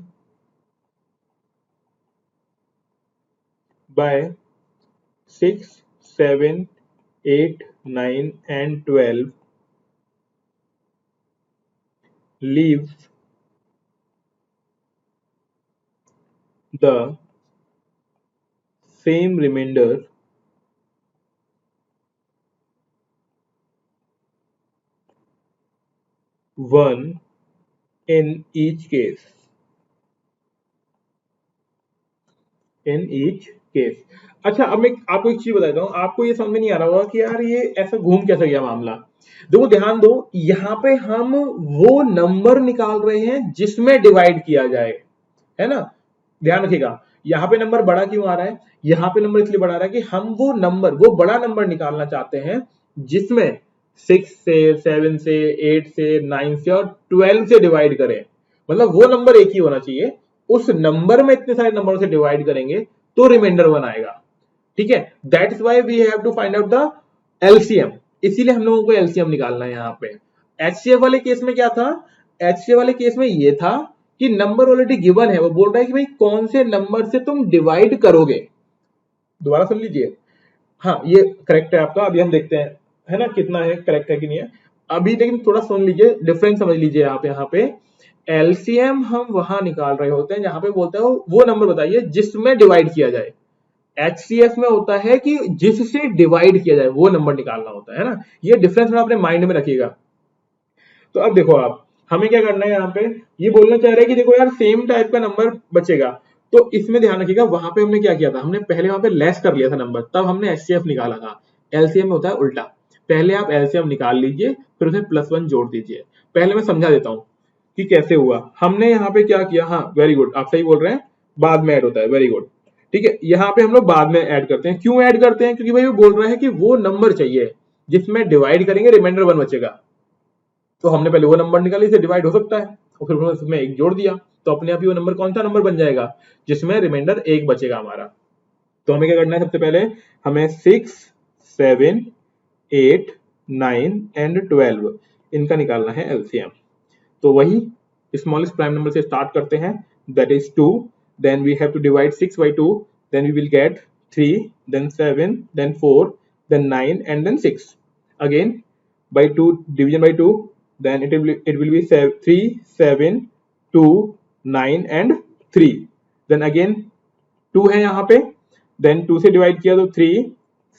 by 6, 7, 8, 9 and 12 leaves the same remainder one in each case. In each case. अच्छा, अब मैं आपको एक चीज बताता हूँ, आपको ये समझ में नहीं आ रहा होगा कि यार ये ऐसा घूम कैसे गया मामला। देखो ध्यान दो, यहाँ पे हम वो नंबर निकाल रहे हैं जिसमें डिवाइड किया जाए, है ना। ध्यान रखिएगा, यहाँ पे नंबर बड़ा क्यों आ रहा है, यहाँ पे नंबर इसलिए बड़ा आ रहा है कि हम वो नंबर, वो बड़ा नंबर निकालना चाहते हैं जिसमें 6 से, 7 से, 8 से, 9 से और 12 से डिवाइड करें। मतलब वो नंबर एक ही होना चाहिए, उस नंबर में इतने सारे नंबरों से डिवाइड करेंगे तो रिमाइंडर 1 आएगा। ठीक है, that is why we have to find out the LCM. इसीलिए हम लोगों को एलसीएम निकालना है यहाँ पे। एचसीएफ वाले केस में क्या था, एचसीएफ वाले केस में ये था कि नंबर ऑलरेडी गिवन है, वो बोल रहा है कि भाई कौन से नंबर से तुम डिवाइड करोगे। दोबारा सुन लीजिए, हाँ ये करेक्ट है आपका, अभी हम देखते हैं है ना कितना है, करेक्ट है कि नहीं है अभी, लेकिन थोड़ा सुन लीजिए, डिफरेंस समझ लीजिए आप। यहाँ पे एलसीएम हम वहां निकाल रहे होते हैं जहां पे बोलते हैं वो नंबर बताइए जिसमें डिवाइड किया जाए। एचसीएफ में होता है कि जिससे डिवाइड किया जाए वो नंबर निकालना होता है ना। ये डिफरेंस में अपने माइंड में रखिएगा। तो अब देखो आप, हमें क्या करना है यहाँ पे, ये बोलना चाह रहे हैं कि देखो यार सेम टाइप का नंबर बचेगा, तो इसमें ध्यान रखिएगा, वहां पे हमने क्या किया था, हमने पहले वहां पे लेस कर लिया था नंबर, तब हमने एचसीएफ निकाला था। एलसीएम में होता है उल्टा, पहले आप एलसीएम निकाल लीजिए फिर उसे +1 जोड़ दीजिए। पहले मैं समझा देता हूँ कि कैसे हुआ। हमने यहाँ पे क्या किया, हाँ वेरी गुड, आप सही बोल रहे हैं, बाद में ऐड होता है, वेरी गुड। ठीक है, यहाँ पे हम लोग बाद में ऐड करते हैं। क्यों ऐड करते हैं, क्योंकि भाई वो बोल रहा है कि वो नंबर चाहिए जिसमें डिवाइड करेंगे रिमाइंडर 1 बचेगा। तो हमने पहले वो नंबर निकाली, इसे डिवाइड हो सकता है, और फिर उसमें एक जोड़ दिया, तो अपने आप ही वो नंबर कौन सा नंबर बन जाएगा, जिसमें रिमाइंडर 1 बचेगा हमारा। तो हमें क्या करना है, सबसे पहले हमें 6, 7, 8, 9 एंड 12 इनका निकालना है एलसीएम। तो वही स्मॉलेस्ट प्राइम नंबर से स्टार्ट करते हैं, that is 2, then we have to divide 6 by 2, then we will get 3, then 7, then 4, then 9 and then 6। Again by 2, division by 2, then it will be 3, 7, 2, 9 and 3। then again 2 है यहाँ पे, then 2 से डिवाइड किया तो 3,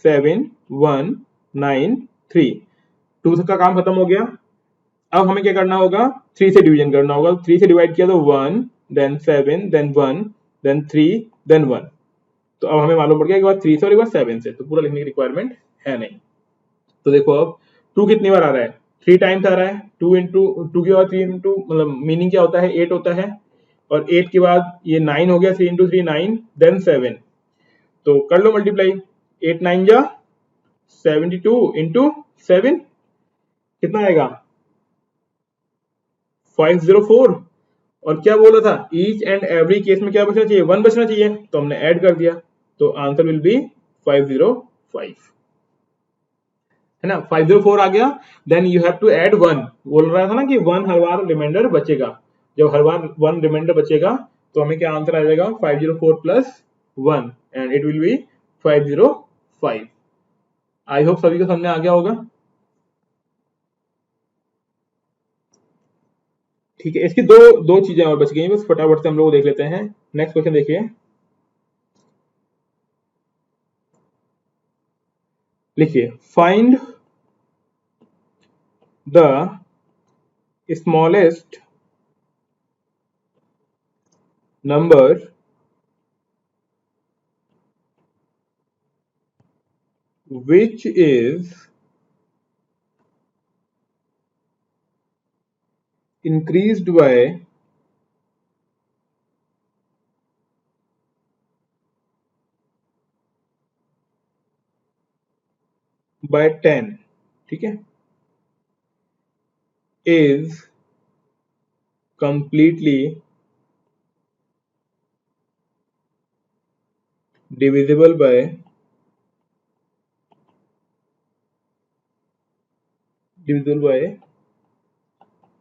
7, 1, 9, 3। 2 का काम खत्म हो गया। अब हमें क्या करना होगा, 3 से डिवीजन करना होगा। 3 से डिवाइड किया तो 1, then 7, then 1, then 3, then 1। तो अब हमें मालूम पड़ गया एक बार 3 से और एक बार 7 से, तो पूरा लिखने की रिक्वायरमेंट है नहीं। तो देखो अब 2 कितनी बार आ रहा है, 3 टाइम्स आ रहा है। 2 इंटू 2 के बाद 3 इंटू, मतलब मीनिंग क्या होता है, 8 होता है, और 8 के बाद ये 9 हो गया, 3 इंटू 3 9, देन 7। तो कर लो मल्टीप्लाई, 8 9 जा 72 इंटू 7 कितना आएगा, 504। और क्या बोला था, ईच एंड एवरी केस में क्या बचना चाहिए, 1 बचना चाहिए, तो हमने ऐड कर दिया, तो आंसर विल बी 505, है ना। 504 आ गया, then you have to add 1। बोल रहा था ना कि 1 हर बार रिमाइंडर बचेगा, जब हर बार 1 रिमाइंडर बचेगा तो हमें क्या आंसर आ जाएगा, 504 plus 1 and it will be 505। I hope सभी को समझ में आ गया होगा। ठीक है, इसकी दो दो चीजें और बच गई, बस फटाफट से हम लोग देख लेते हैं। नेक्स्ट क्वेश्चन देखिए, लिखिए, find the smallest number which is increased by 10, ठीक है, is completely divisible by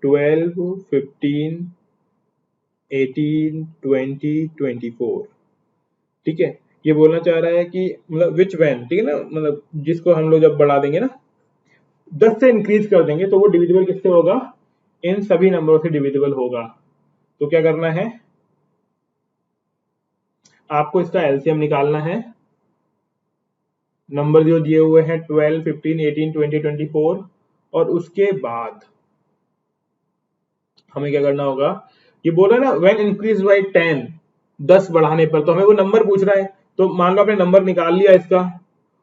12, 15, 18, 20, 24, ठीक है। ये बोलना चाह रहा है कि मतलब विच वैन, ठीक है ना, मतलब जिसको हम लोग जब बढ़ा देंगे ना 10 से इंक्रीज कर देंगे तो वो डिविजिबल किससे होगा, इन सभी नंबरों से डिविजिबल होगा। तो क्या करना है, आपको इसका एलसीएम निकालना है। नंबर जो दिए हुए हैं 12, 15, 18, 20, 24, और उसके बाद हमें क्या करना होगा, ये बोल रहा है ना व्हेन इंक्रीज बाय 10, 10 बढ़ाने पर, तो हमें वो नंबर पूछ रहा है। तो मान लो आपने नंबर निकाल लिया इसका,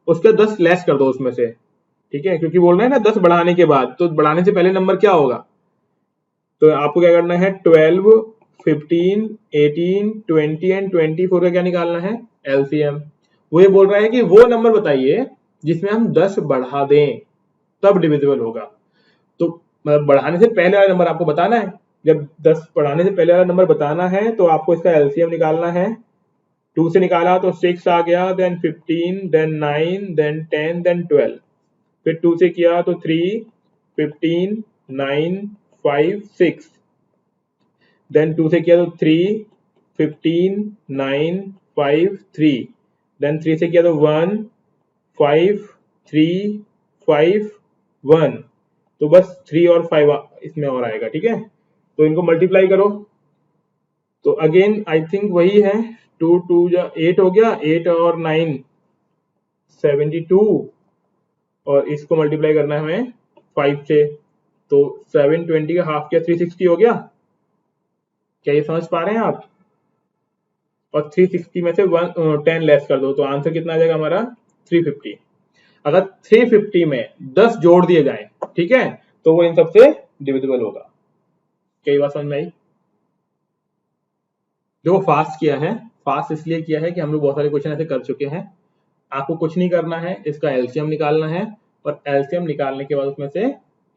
उसका 10 लेस कर दो उसमें से, ठीक है, क्योंकि बोल रहे हैं ना 10 बढ़ाने के बाद, तो बढ़ाने से पहले नंबर क्या होगा। तो आपको क्या करना है, 12, 15, 18, 20 एंड 24 का क्या निकालना है, एलसीएम। वो ये बोल रहा है कि वो नंबर बताइए जिसमें हम 10 बढ़ा दें तब डिविजिबल होगा। तो मतलब बढ़ाने से पहले वाला नंबर आपको बताना है। जब 10 बढ़ाने से पहले वाला नंबर बताना है तो आपको इसका एलसीएम निकालना है। 2 से निकाला तो 6 आ गया, देन 15, देन 9, देन 10, देन 12। फिर 2 से किया तो 3, 15, 9, 5, 6। देन 2 से किया तो 3, 15, 9, 5, 3। देन 3 से किया तो 1, 5, 3, 5, 1। तो बस 3 और 5 इसमें और आएगा, ठीक है। तो इनको मल्टीप्लाई करो तो अगेन आई थिंक वही है, 2 2 8 हो गया, 8 और 9 72, और इसको मल्टीप्लाई करना है हमें 5 से, तो 720 का हाफ किया 360 हो गया। क्या ये समझ पा रहे हैं आप। और 360 में से 10 लेस कर दो तो आंसर कितना आ जाएगा हमारा 350। अगर 350 में 10 जोड़ दिए जाए, ठीक है, तो वो इन सबसे डिविजिबल होगा। क्या ये बात समझ में आई। जो फास्ट किया है, फास्ट इसलिए किया है कि हम लोग बहुत सारे क्वेश्चन ऐसे कर चुके हैं। आपको कुछ नहीं करना है, इसका एलसीएम निकालना है, और एलसीएम निकालने के बाद उसमें से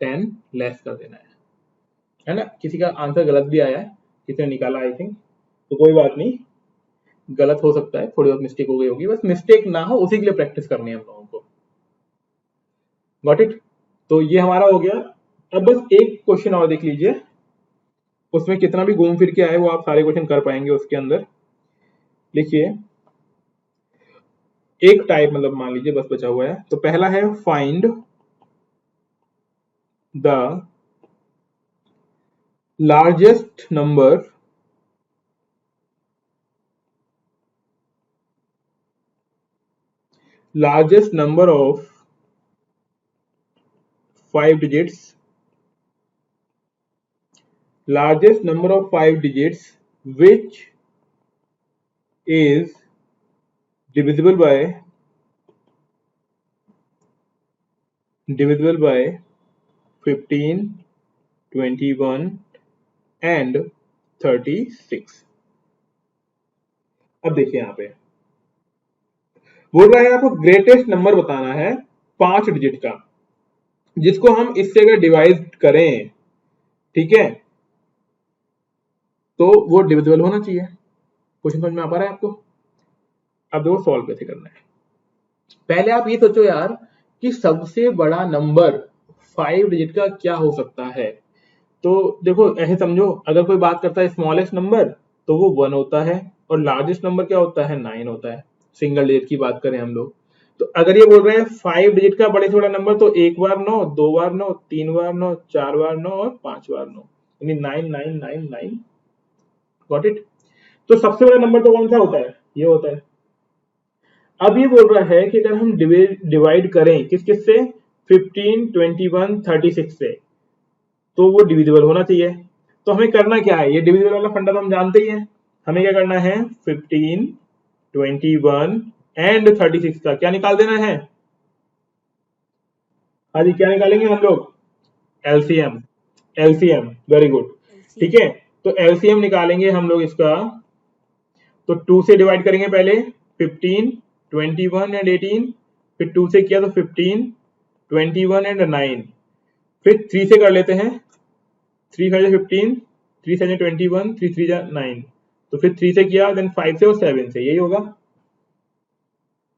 10 लेस कर देना है ना। किसी का आंसर गलत भी आया है, किसी ने निकाला आई थिंक, तो कोई बात नहीं, गलत हो सकता है, थोड़ी बहुत मिस्टेक हो गई होगी, बस मिस्टेक ना हो उसी के लिए प्रैक्टिस करनी है हम लोगों को। Got it. तो ये हमारा हो गया। अब बस एक क्वेश्चन और देख लीजिए, उसमें कितना भी घूम फिर के आए वो आप सारे क्वेश्चन कर पाएंगे उसके अंदर। लिखिए, एक टाइप मतलब मान लीजिए बस बचा हुआ है, तो पहला है find the largest number of 5 digits, which is divisible by 15, 21 and 36। अब देखिए यहाँ पे बोल रहा है आपको ग्रेटेस्ट नंबर बताना है 5 डिजिट का, जिसको हम इससे अगर डिवाइड करें, ठीक है, तो वो डिविजिबल होना चाहिए। क्वेश्चन समझ में आ पा रहा है आपको। अब देखो सॉल्व कैसे करना है। पहले आप ये सोचो यार कि सबसे बड़ा नंबर 5 डिजिट का क्या हो सकता है। तो देखो ऐसे समझो, अगर कोई बात करता है स्मॉलेस्ट नंबर तो वो 1 होता है, और लार्जेस्ट नंबर क्या होता है 9 होता है। सिंगल डिजिट की बात करें हम लोग, तो अगर ये बोल रहे हैं 5 डिजिट का बड़े से बड़ा नंबर, तो 1 बार 9, 2 बार 9, 3 बार 9, 4 बार 9 और 5 बार 9, यानी 9999। Got it. तो सबसे बड़ा नंबर तो कौन सा होता है, ये होता है। अब ये बोल रहा है कि अगर हम डिवाइड करें किस किस से, 15, 21, 36 से, तो वो डिविजिबल होना चाहिए। तो हमें करना क्या है, ये डिविजिबल वाला फंडा तो हम जानते ही हैं। हमें क्या करना है, 15, 21 एंड 36 का क्या निकाल देना है, हाँ जी, क्या निकालेंगे हम लोग? एलसीएम। LCM, very good. ठीक
एलसीएम।
है, तो एलसीएम निकालेंगे हम लोग इसका। तो 2 से डिवाइड करेंगे पहले, 15, 21 एंड 18, फिर 2 से किया तो 15, 21 एंड 9, फिर 3 से कर लेते हैं। 3 5 15, 3 7 21, 3 3 9, तो फिर 3 से किया, देन 5 से और 7 से, यही होगा।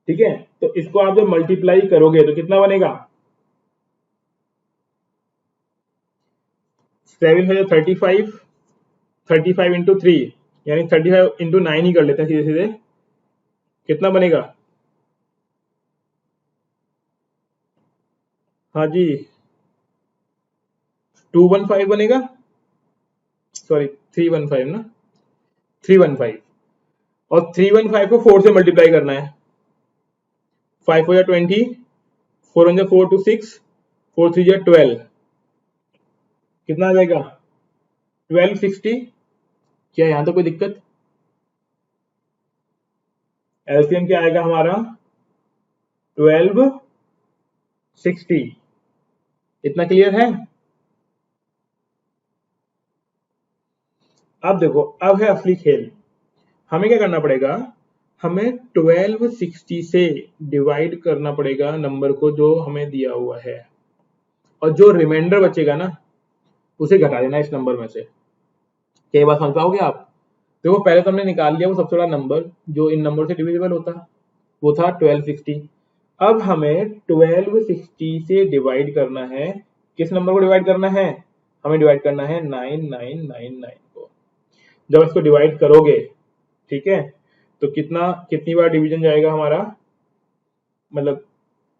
ठीक है, तो इसको आप जब मल्टीप्लाई करोगे तो कितना बनेगा? 7 है 35, 35 इंटू 3, यानी 35 इंटू 9 ही कर लेते हैं सीधे सीधे। कितना बनेगा? हाँ जी, 215 बनेगा, सॉरी 315 ना, 315। और 315 को 4 से मल्टीप्लाई करना है। 5 हो जा 20, 4 1 4 to 6, 4 3 जा 12, कितना आ जाएगा? 1260। क्या यहां तो कोई दिक्कत? एलसीएम क्या आएगा हमारा? 1260। इतना क्लियर है? अब देखो, अब है असली खेल। हमें क्या करना पड़ेगा? हमें 1260 से डिवाइड करना पड़ेगा नंबर को जो हमें दिया हुआ है, और जो रिमाइंडर बचेगा ना, उसे घटा देना इस नंबर में से। क्या ये बात समझ पाओगे आप? देखो, पहले तो हमने निकाल लिया वो सबसे बड़ा नंबर जो इन नंबर से डिविजिबल होता, वो था 1260। अब हमें 1260 से डिवाइड करना है। किस नंबर को डिवाइड करना है? हमें डिवाइड करना है 9999 को। जब इसको डिवाइड करोगे, ठीक है, तो कितनी बार डिवीजन जाएगा हमारा, मतलब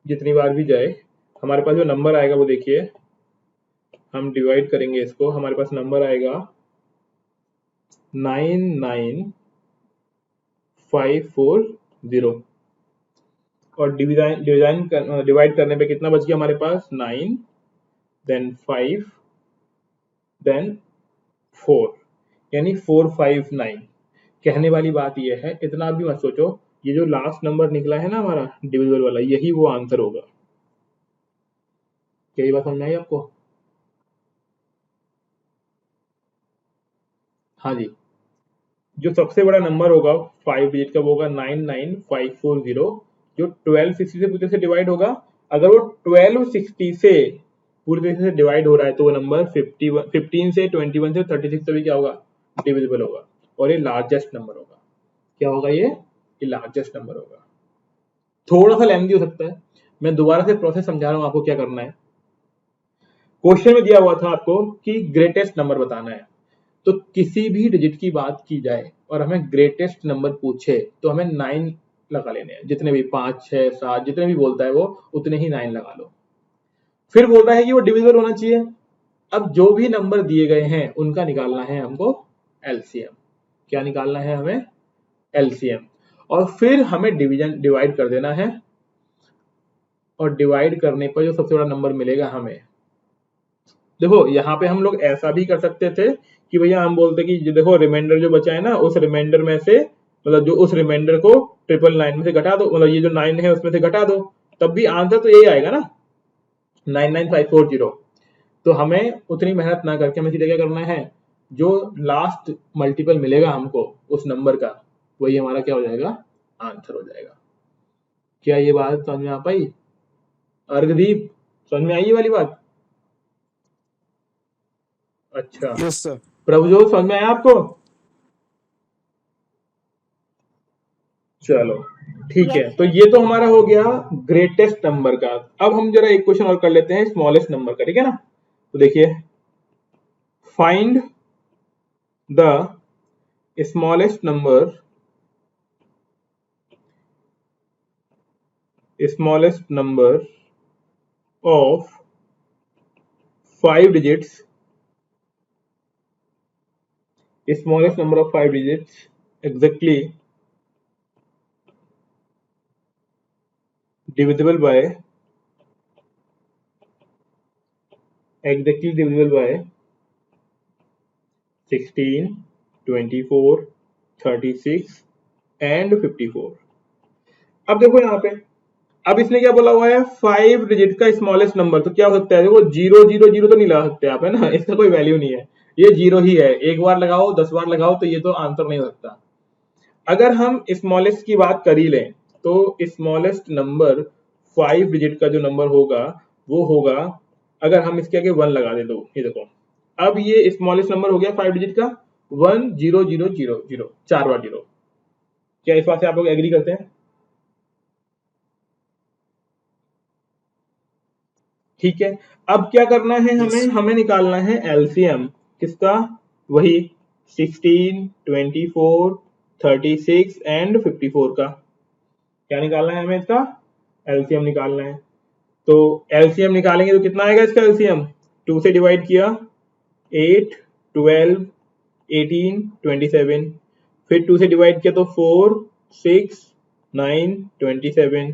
जितनी बार भी जाए, हमारे पास जो नंबर आएगा वो देखिए, हम डिवाइड करेंगे इसको, हमारे पास नंबर आएगा 99540। और डिवाइड करने पे कितना बच गया हमारे पास? 9, देन 5, देन 4, यानी 459। कहने वाली बात यह है, इतना भी मत सोचो, ये जो लास्ट नंबर निकला है ना हमारा डिविजिबल वाला, यही वो आंसर होगा। क्या ये बात समझ में आई आपको? हाँ जी, जो सबसे बड़ा नंबर होगा 5 डिजिट का वो होगा 99540, जो 1260 से पूरे से डिवाइड होगा। अगर वो 1260 से पूरी तरीके से डिवाइड हो रहा है तो वो नंबर 15 से 21 से 36 से भी क्या होगा? डिविजिबल होगा, और ये लार्जेस्ट नंबर होगा। क्या होगा ये लार्जेस्ट नंबर होगा। थोड़ा सा लेंथी हो सकता है, मैं दोबारा से प्रोसेस समझा रहा हूँ आपको क्या करना है। क्वेश्चन में दिया हुआ था आपको कि ग्रेटेस्ट नंबर बताना है, तो किसी भी डिजिट की बात की जाए और हमें ग्रेटेस्ट नंबर पूछे तो हमें 9 लगा लेने हैं। जितने भी 5 6 7 जितने भी बोलता है वो, उतने ही 9 लगा लो। फिर बोल रहा है कि वो डिविजिबल होना चाहिए। अब जो भी नंबर दिए गए हैं उनका निकालना है हमको एलसीएम। क्या निकालना है हमें? एलसीएम। और फिर हमें डिवाइड कर देना है, और डिवाइड करने पर जो सबसे बड़ा नंबर मिलेगा हमें, देखो यहाँ पे हम लोग ऐसा भी कर सकते थे कि भैया हम बोलते कि देखो रिमाइंडर जो बचा है ना, उस रिमाइंडर में से, मतलब जो उस रिमाइंडर को 999 में से घटा दो, मतलब ये जो 9 है उसमें से घटा दो, तब भी आंसर तो यही आएगा ना, 99540। तो हमें उतनी मेहनत ना करके हमें सीधे क्या करना है, जो लास्ट मल्टीपल मिलेगा हमको उस नंबर का, वही हमारा क्या हो जाएगा? आंसर हो जाएगा। क्या ये बात समझ में आ पाई? अर्घदीप, समझ में आई ये वाली बात? अच्छा,
यस सर।
प्रभुजोत, समझ में आया आपको? चलो ठीक है,
यस
तो
सर।
ये तो हमारा हो गया ग्रेटेस्ट नंबर का। अब हम जरा एक क्वेश्चन और कर लेते हैं स्मॉलेस्ट नंबर का, ठीक है ना? तो देखिए, find the smallest number of 5 digits, smallest number of 5 digits exactly divisible by 16, 24, 36 and 54। अब देखो यहाँ पे अब इसने क्या बोला हुआ है, 5 डिजिट का स्मॉलेस्ट नंबर, तो क्या हो सकता है, देखो 000 तो नहीं लगा सकते आप, है ना, इसका कोई वैल्यू नहीं है, ये 0 ही है, एक बार लगाओ 10 बार लगाओ तो ये तो आंसर नहीं हो सकता। अगर हम स्मॉलेस्ट की बात कर ही लें तो स्मॉलेस्ट नंबर 5 डिजिट का जो नंबर होगा वो होगा, अगर हम इसके आगे 1 लगा दें तो ये देखो, अब ये स्मॉलेस्ट नंबर हो गया 5 डिजिट का 10000, 4 बार 0। क्या इस बात से आप लोग एग्री करते हैं? ठीक है, अब क्या करना है हमें, हमें निकालना है एलसीएम किसका, वही 16, 24, 36 एंड 54 का। क्या निकालना है हमें, इसका एलसीएम निकालना है। तो एलसीएम निकालेंगे तो कितना आएगा इसका एलसीएम, 2 से डिवाइड किया 8, 12, 18, 27, फिर 2 से डिवाइड किया तो 4, 6, 9, 27,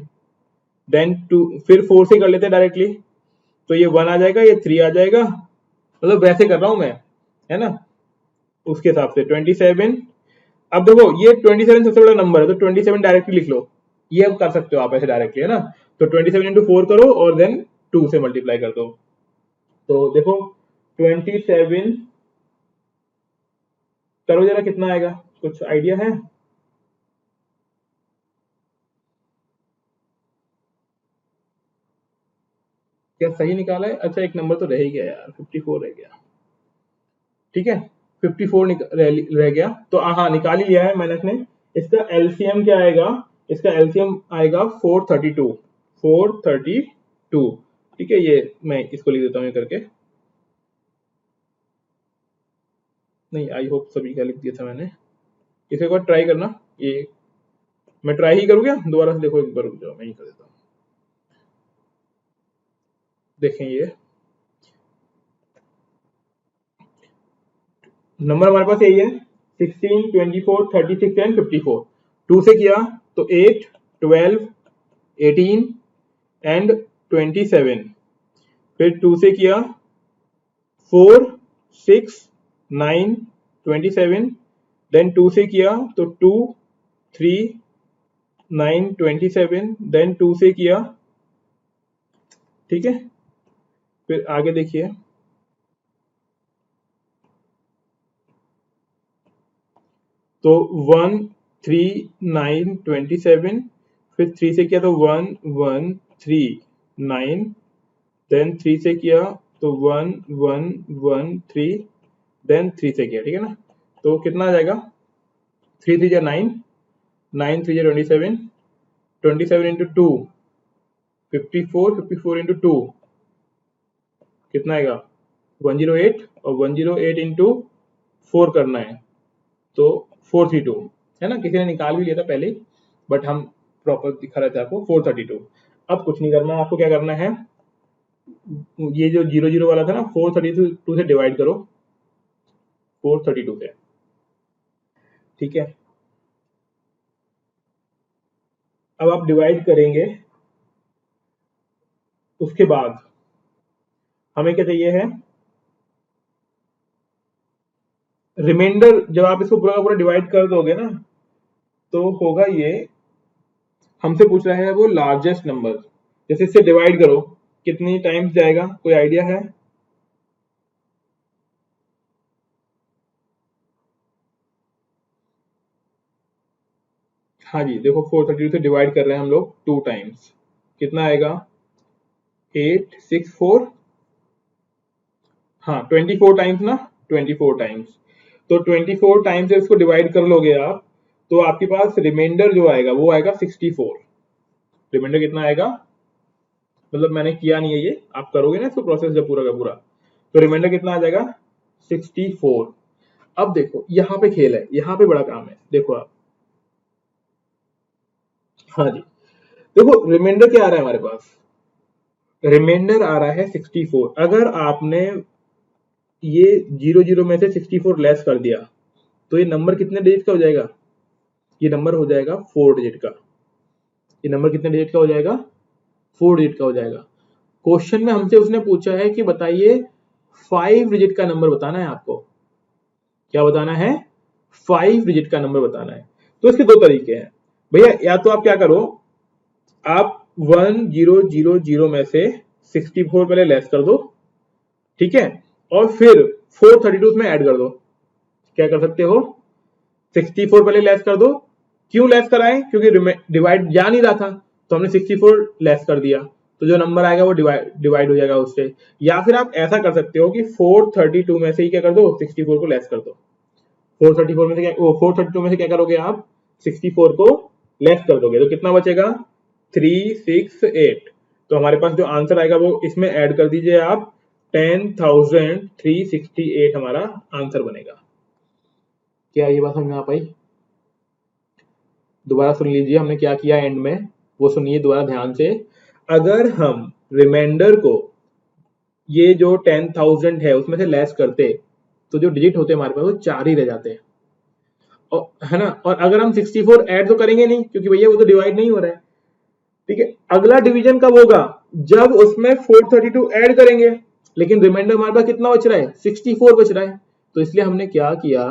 देन 2, फिर 4 से कर लेते हैं डायरेक्टली, तो ये 1 आ जाएगा, ये 3 आ जाएगा, मतलब वैसे कर रहा हूं मैं, है ना, उसके हिसाब से 27। अब देखो ये 27 सबसे बड़ा नंबर है तो 27 डायरेक्टली लिख लो, ये अब कर सकते हो आप ऐसे डायरेक्टली, है ना, तो 27 इंटू 4 करो और देन 2 से मल्टीप्लाई कर दो, तो देखो 27 करो जरा कितना आएगा, कुछ आइडिया है? क्या सही निकाला है? अच्छा एक नंबर तो रह ही गया यार, 54 रह गया, ठीक है 54 रह गया, तो हाँ निकाल ही लिया है मैंने इसने। इसका एलसीएम क्या आएगा, इसका एलसीएम आएगा 432, 432, ठीक है, ये मैं इसको लिख देता हूँ ये करके, नहीं आई होप सभी का लिख दिया था मैंने, इसे एक बार ट्राई करना, ये मैं ट्राई ही करूँ क्या दोबारा से, देखो एक बार रुक जाओ मैं ही कर देता हूँ, देखें ये नंबर हमारे पास यही है 16, 24, 36 एंड 54, 2 से किया तो 8, 12, 18 एंड 27, फिर 2 से किया 4, 6, 9, 27, देन 2 से किया तो 2, 3, 9, 27, देन 2 से किया, ठीक है, फिर आगे देखिए तो 1, 3, 9, 27, फिर 3 से किया तो 1, 1, 3, 9, देन 3 से किया तो 1, 1, 1, 3, देन 3 से किया, ठीक है ना, तो कितना आ जाएगा 3 3 9, 9 3 27, 27 इंटू 2 54, 54 इंटू 2 कितना आएगा 108, और 108 इंटू 4 करना है तो 432, है ना, किसी ने निकाल भी लिया था पहले, बट हम प्रॉपर दिखा रहे थे आपको 432। अब कुछ नहीं करना, आपको क्या करना है, ये जो 00 वाला था ना 432 से डिवाइड करो, 432 से, ठीक है, अब आप डिवाइड करेंगे, उसके बाद हमें क्या चाहिए है, रिमाइंडर, जब आप इसको पूरा का पूरा डिवाइड कर दोगे ना तो होगा ये, हमसे पूछ रहा है वो लार्जेस्ट नंबर, जैसे इससे डिवाइड करो कितनी टाइम्स जाएगा, कोई आइडिया है? हाँ जी देखो 432 से डिवाइड कर रहे हैं हम लोग 2 टाइम्स, कितना आएगा 8, 6, 4, हाँ 24 टाइम्स ना, 24 टाइम्स, तो 24 टाइम्स से इसको डिवाइड कर लोगे आप तो आपके पास रिमाइंडर जो आएगा वो आएगा 64। रिमाइंडर कितना आएगा, मतलब मैंने किया नहीं है ये, आप करोगे ना इसको प्रोसेस जब पूरा का पूरा, तो रिमाइंडर कितना आ जाएगा 64। अब देखो यहाँ पे खेल है, यहाँ पे बड़ा काम है, देखो आप, हाँ जी देखो रिमाइंडर क्या आ रहा है हमारे पास, रिमाइंडर आ रहा है 64, अगर आपने ये 00 में से 64 लेस कर दिया तो ये नंबर कितने डिजिट का हो जाएगा, ये नंबर हो जाएगा 4 डिजिट का, ये नंबर कितने डिजिट का हो जाएगा 4 डिजिट का हो जाएगा। क्वेश्चन में हमसे उसने पूछा है कि बताइए 5 डिजिट का नंबर बताना है आपको, क्या बताना है 5 डिजिट का नंबर बताना है, तो इसके दो तरीके हैं भैया, या तो आप क्या करो, आप 1000 में से 64 पहले लेस कर दो, ठीक है, और फिर 432 में ऐड कर दो। क्या कर सकते हो, 64 पहले लेस कर दो। क्यों लेस कराएं, क्योंकि डिवाइड जा नहीं रहा था, तो हमने 64 लेस कर दिया, तो जो नंबर आएगा वो डिवाइड हो जाएगा उससे। या फिर आप ऐसा कर सकते हो कि 432 में से ही क्या कर दो, 64 को लेस कर दो। 432 में से क्या करोगे आप, 64 को लेस कर दोगे, तो कितना बचेगा, 368। तो हमारे पास जो आंसर आएगा वो इसमें ऐड कर दीजिए आप, 10,368 हमारा आंसर बनेगा। क्या ये बात समझ में आ पाई? दोबारा सुन लीजिए हमने क्या किया एंड में, वो सुनिए दोबारा ध्यान से। अगर हम रिमाइंडर को ये जो 10,000 है उसमें से लेस करते, तो जो डिजिट होते हमारे पास वो 4 ही रह जाते हैं, और है ना। और अगर हम 64 ऐड तो करेंगे नहीं, क्योंकि भैया वो तो डिवाइड नहीं हो रहा है, ठीक है। अगला डिवीजन कब होगा, जब उसमें 432 ऐड करेंगे, लेकिन रिमाइंडर हमारे पास कितना बच रहा है, 64 बच रहा है। तो इसलिए हमने क्या किया,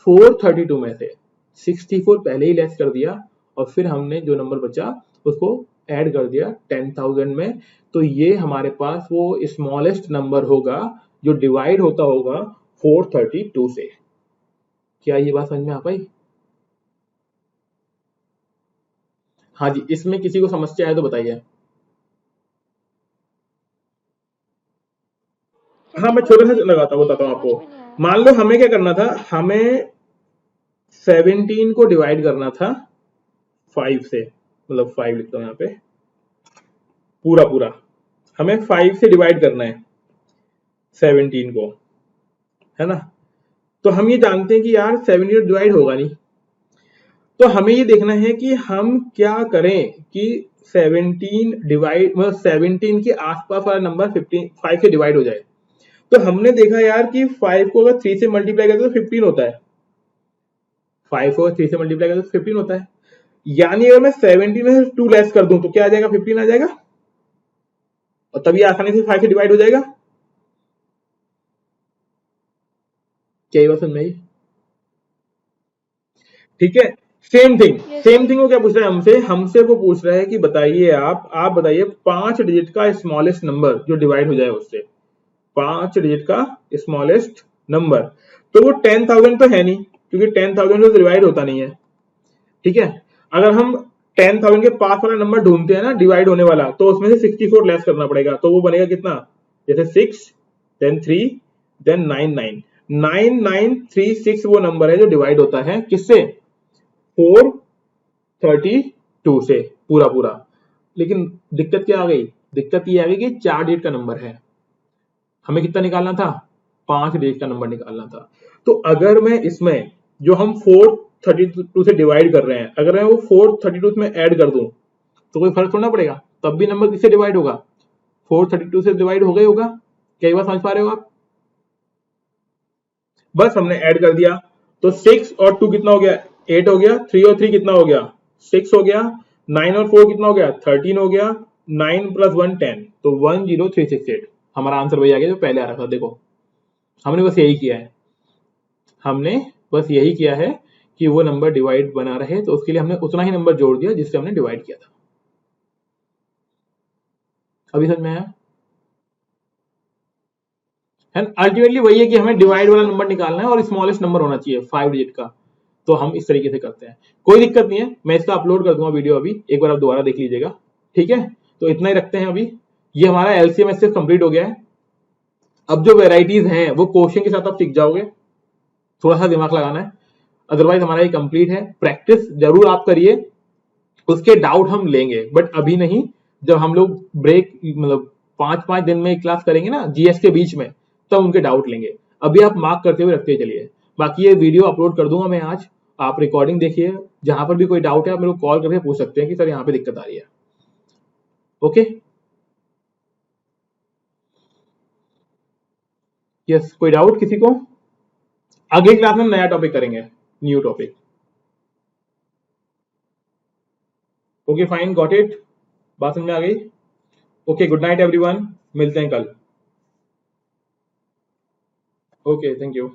432 में से 64 पहले ही लेस कर दिया, और फिर हमने जो नंबर बचा उसको ऐड कर दिया 10,000 में। तो ये हमारे पास वो स्मॉलेस्ट नंबर होगा जो डिवाइड होता होगा 432 से। क्या ये बात समझ में आ पाई? हाँ जी, इसमें किसी को समस्या है तो बताइए। हाँ, मैं छोटे से बताता हूँ आपको।
समझ में नहीं आया।
मान लो हमें क्या करना था, हमें 17 को डिवाइड करना था 5 से, मतलब 5 लिखता हूँ यहाँ पे, पूरा पूरा हमें 5 से डिवाइड करना है 17 को, है ना। तो हम ये जानते हैं कि यार 17 डिवाइड होगा नहीं, तो हमें ये देखना है कि हम क्या करें कि 17 डिवाइड, मतलब 17 के आसपास वाला नंबर 5 से डिवाइड हो जाए। तो हमने देखा यार कि 5 को अगर 3 से मल्टीप्लाई करते तो 15 होता है, 5 को 3 से मल्टीप्लाई करते तो 15 होता है। यानी अगर मैं 17 में से 2 लेस कर दूं तो क्या आ जाएगा, 15 आ जाएगा, और तभी आसानी से 5 से डिवाइड हो जाएगा। क्या ये बात समझ में आई? ठीक है। Same thing
Yes,
same
sir.
Thing वो क्या पूछ रहा है हमसे वो पूछ रहा है कि बताइए आप बताइए 5 डिजिट का स्मॉलेस्ट नंबर जो डिवाइड हो जाए उससे, 5 डिजिट का स्मॉलेस्ट नंबर। तो वो 10,000 तो है नहीं, क्योंकि 10,000 तो डिवाइड होता नहीं है, ठीक है। अगर हम 10,000 के पास वाला नंबर ढूंढते हैं ना डिवाइड होने वाला, तो उसमें से 64 लेस करना पड़ेगा, तो वो बनेगा कितना, जैसे 6 देन 3 देन 9936 वो नंबर है जो डिवाइड होता है किससे, 432 से, पूरा पूरा। लेकिन दिक्कत क्या आ गई, दिक्कत ये आ गई कि 4 डिजिट का नंबर है, हमें कितना निकालना था, 5 डिजिट का नंबर निकालना था। तो अगर मैं इसमें जो हम 432 से डिवाइड कर रहे हैं, अगर मैं वो 432 में ऐड कर दूं तो कोई फर्क थोड़ा पड़ेगा, तब भी नंबर किससे डिवाइड होगा, 432 से डिवाइड हो गई होगा। क्या बात समझ पा रहे हो आप? बस हमने ऐड कर दिया, तो 6 और 2 कितना हो गया, 8 हो गया, 3 और 3 कितना हो गया, 6 हो गया, 9 और 4 कितना हो गया, 13 हो गया, 9 प्लस 1 10, तो 10368 हमारा आंसर वही आ गया जो पहले आ रहा था। देखो हमने बस यही किया है, हमने बस यही किया है कि वो नंबर डिवाइड बना रहे, तो उसके लिए हमने उतना ही नंबर जोड़ दिया जिससे हमने डिवाइड किया था। अभी समझ में आया? अल्टीमेटली वही है कि हमें डिवाइड वाला नंबर निकालना है और स्मॉलेस्ट नंबर होना चाहिए 5 डिजिट का, तो हम इस तरीके से करते हैं। कोई दिक्कत नहीं है, मैं इसका अपलोड कर दूंगा वीडियो, अभी एक बार आप दोबारा देख लीजिएगा, ठीक है। तो इतना ही रखते हैं अभी, ये हमारा एलसीएम एचसीएफ कंप्लीट हो गया है। अब जो वेराइटीज हैं वो क्वेश्चन के साथ आप सीख जाओगे, थोड़ा सा दिमाग लगाना है, अदरवाइज हमारा ये कंप्लीट है। प्रैक्टिस जरूर आप करिए, उसके डाउट हम लेंगे बट अभी नहीं, जब हम लोग ब्रेक मतलब 5-5 दिन में क्लास करेंगे ना जीएस के बीच में, तब उनके डाउट लेंगे। अभी आप मार्क करते हुए रखते चलिए। बाकी ये वीडियो अपलोड कर दूंगा मैं आज, आप रिकॉर्डिंग देखिए, जहां पर भी कोई डाउट है आप मेरे को कॉल करके पूछ सकते हैं कि सर यहाँ पे दिक्कत आ रही है। ओके, यस, कोई डाउट किसी को? अगली क्लास में नया टॉपिक करेंगे, new topic. Okay fine, got it, बात समझ में आ गई? ओके, गुड नाइट एवरीवन, मिलते हैं कल। Okay, thank you.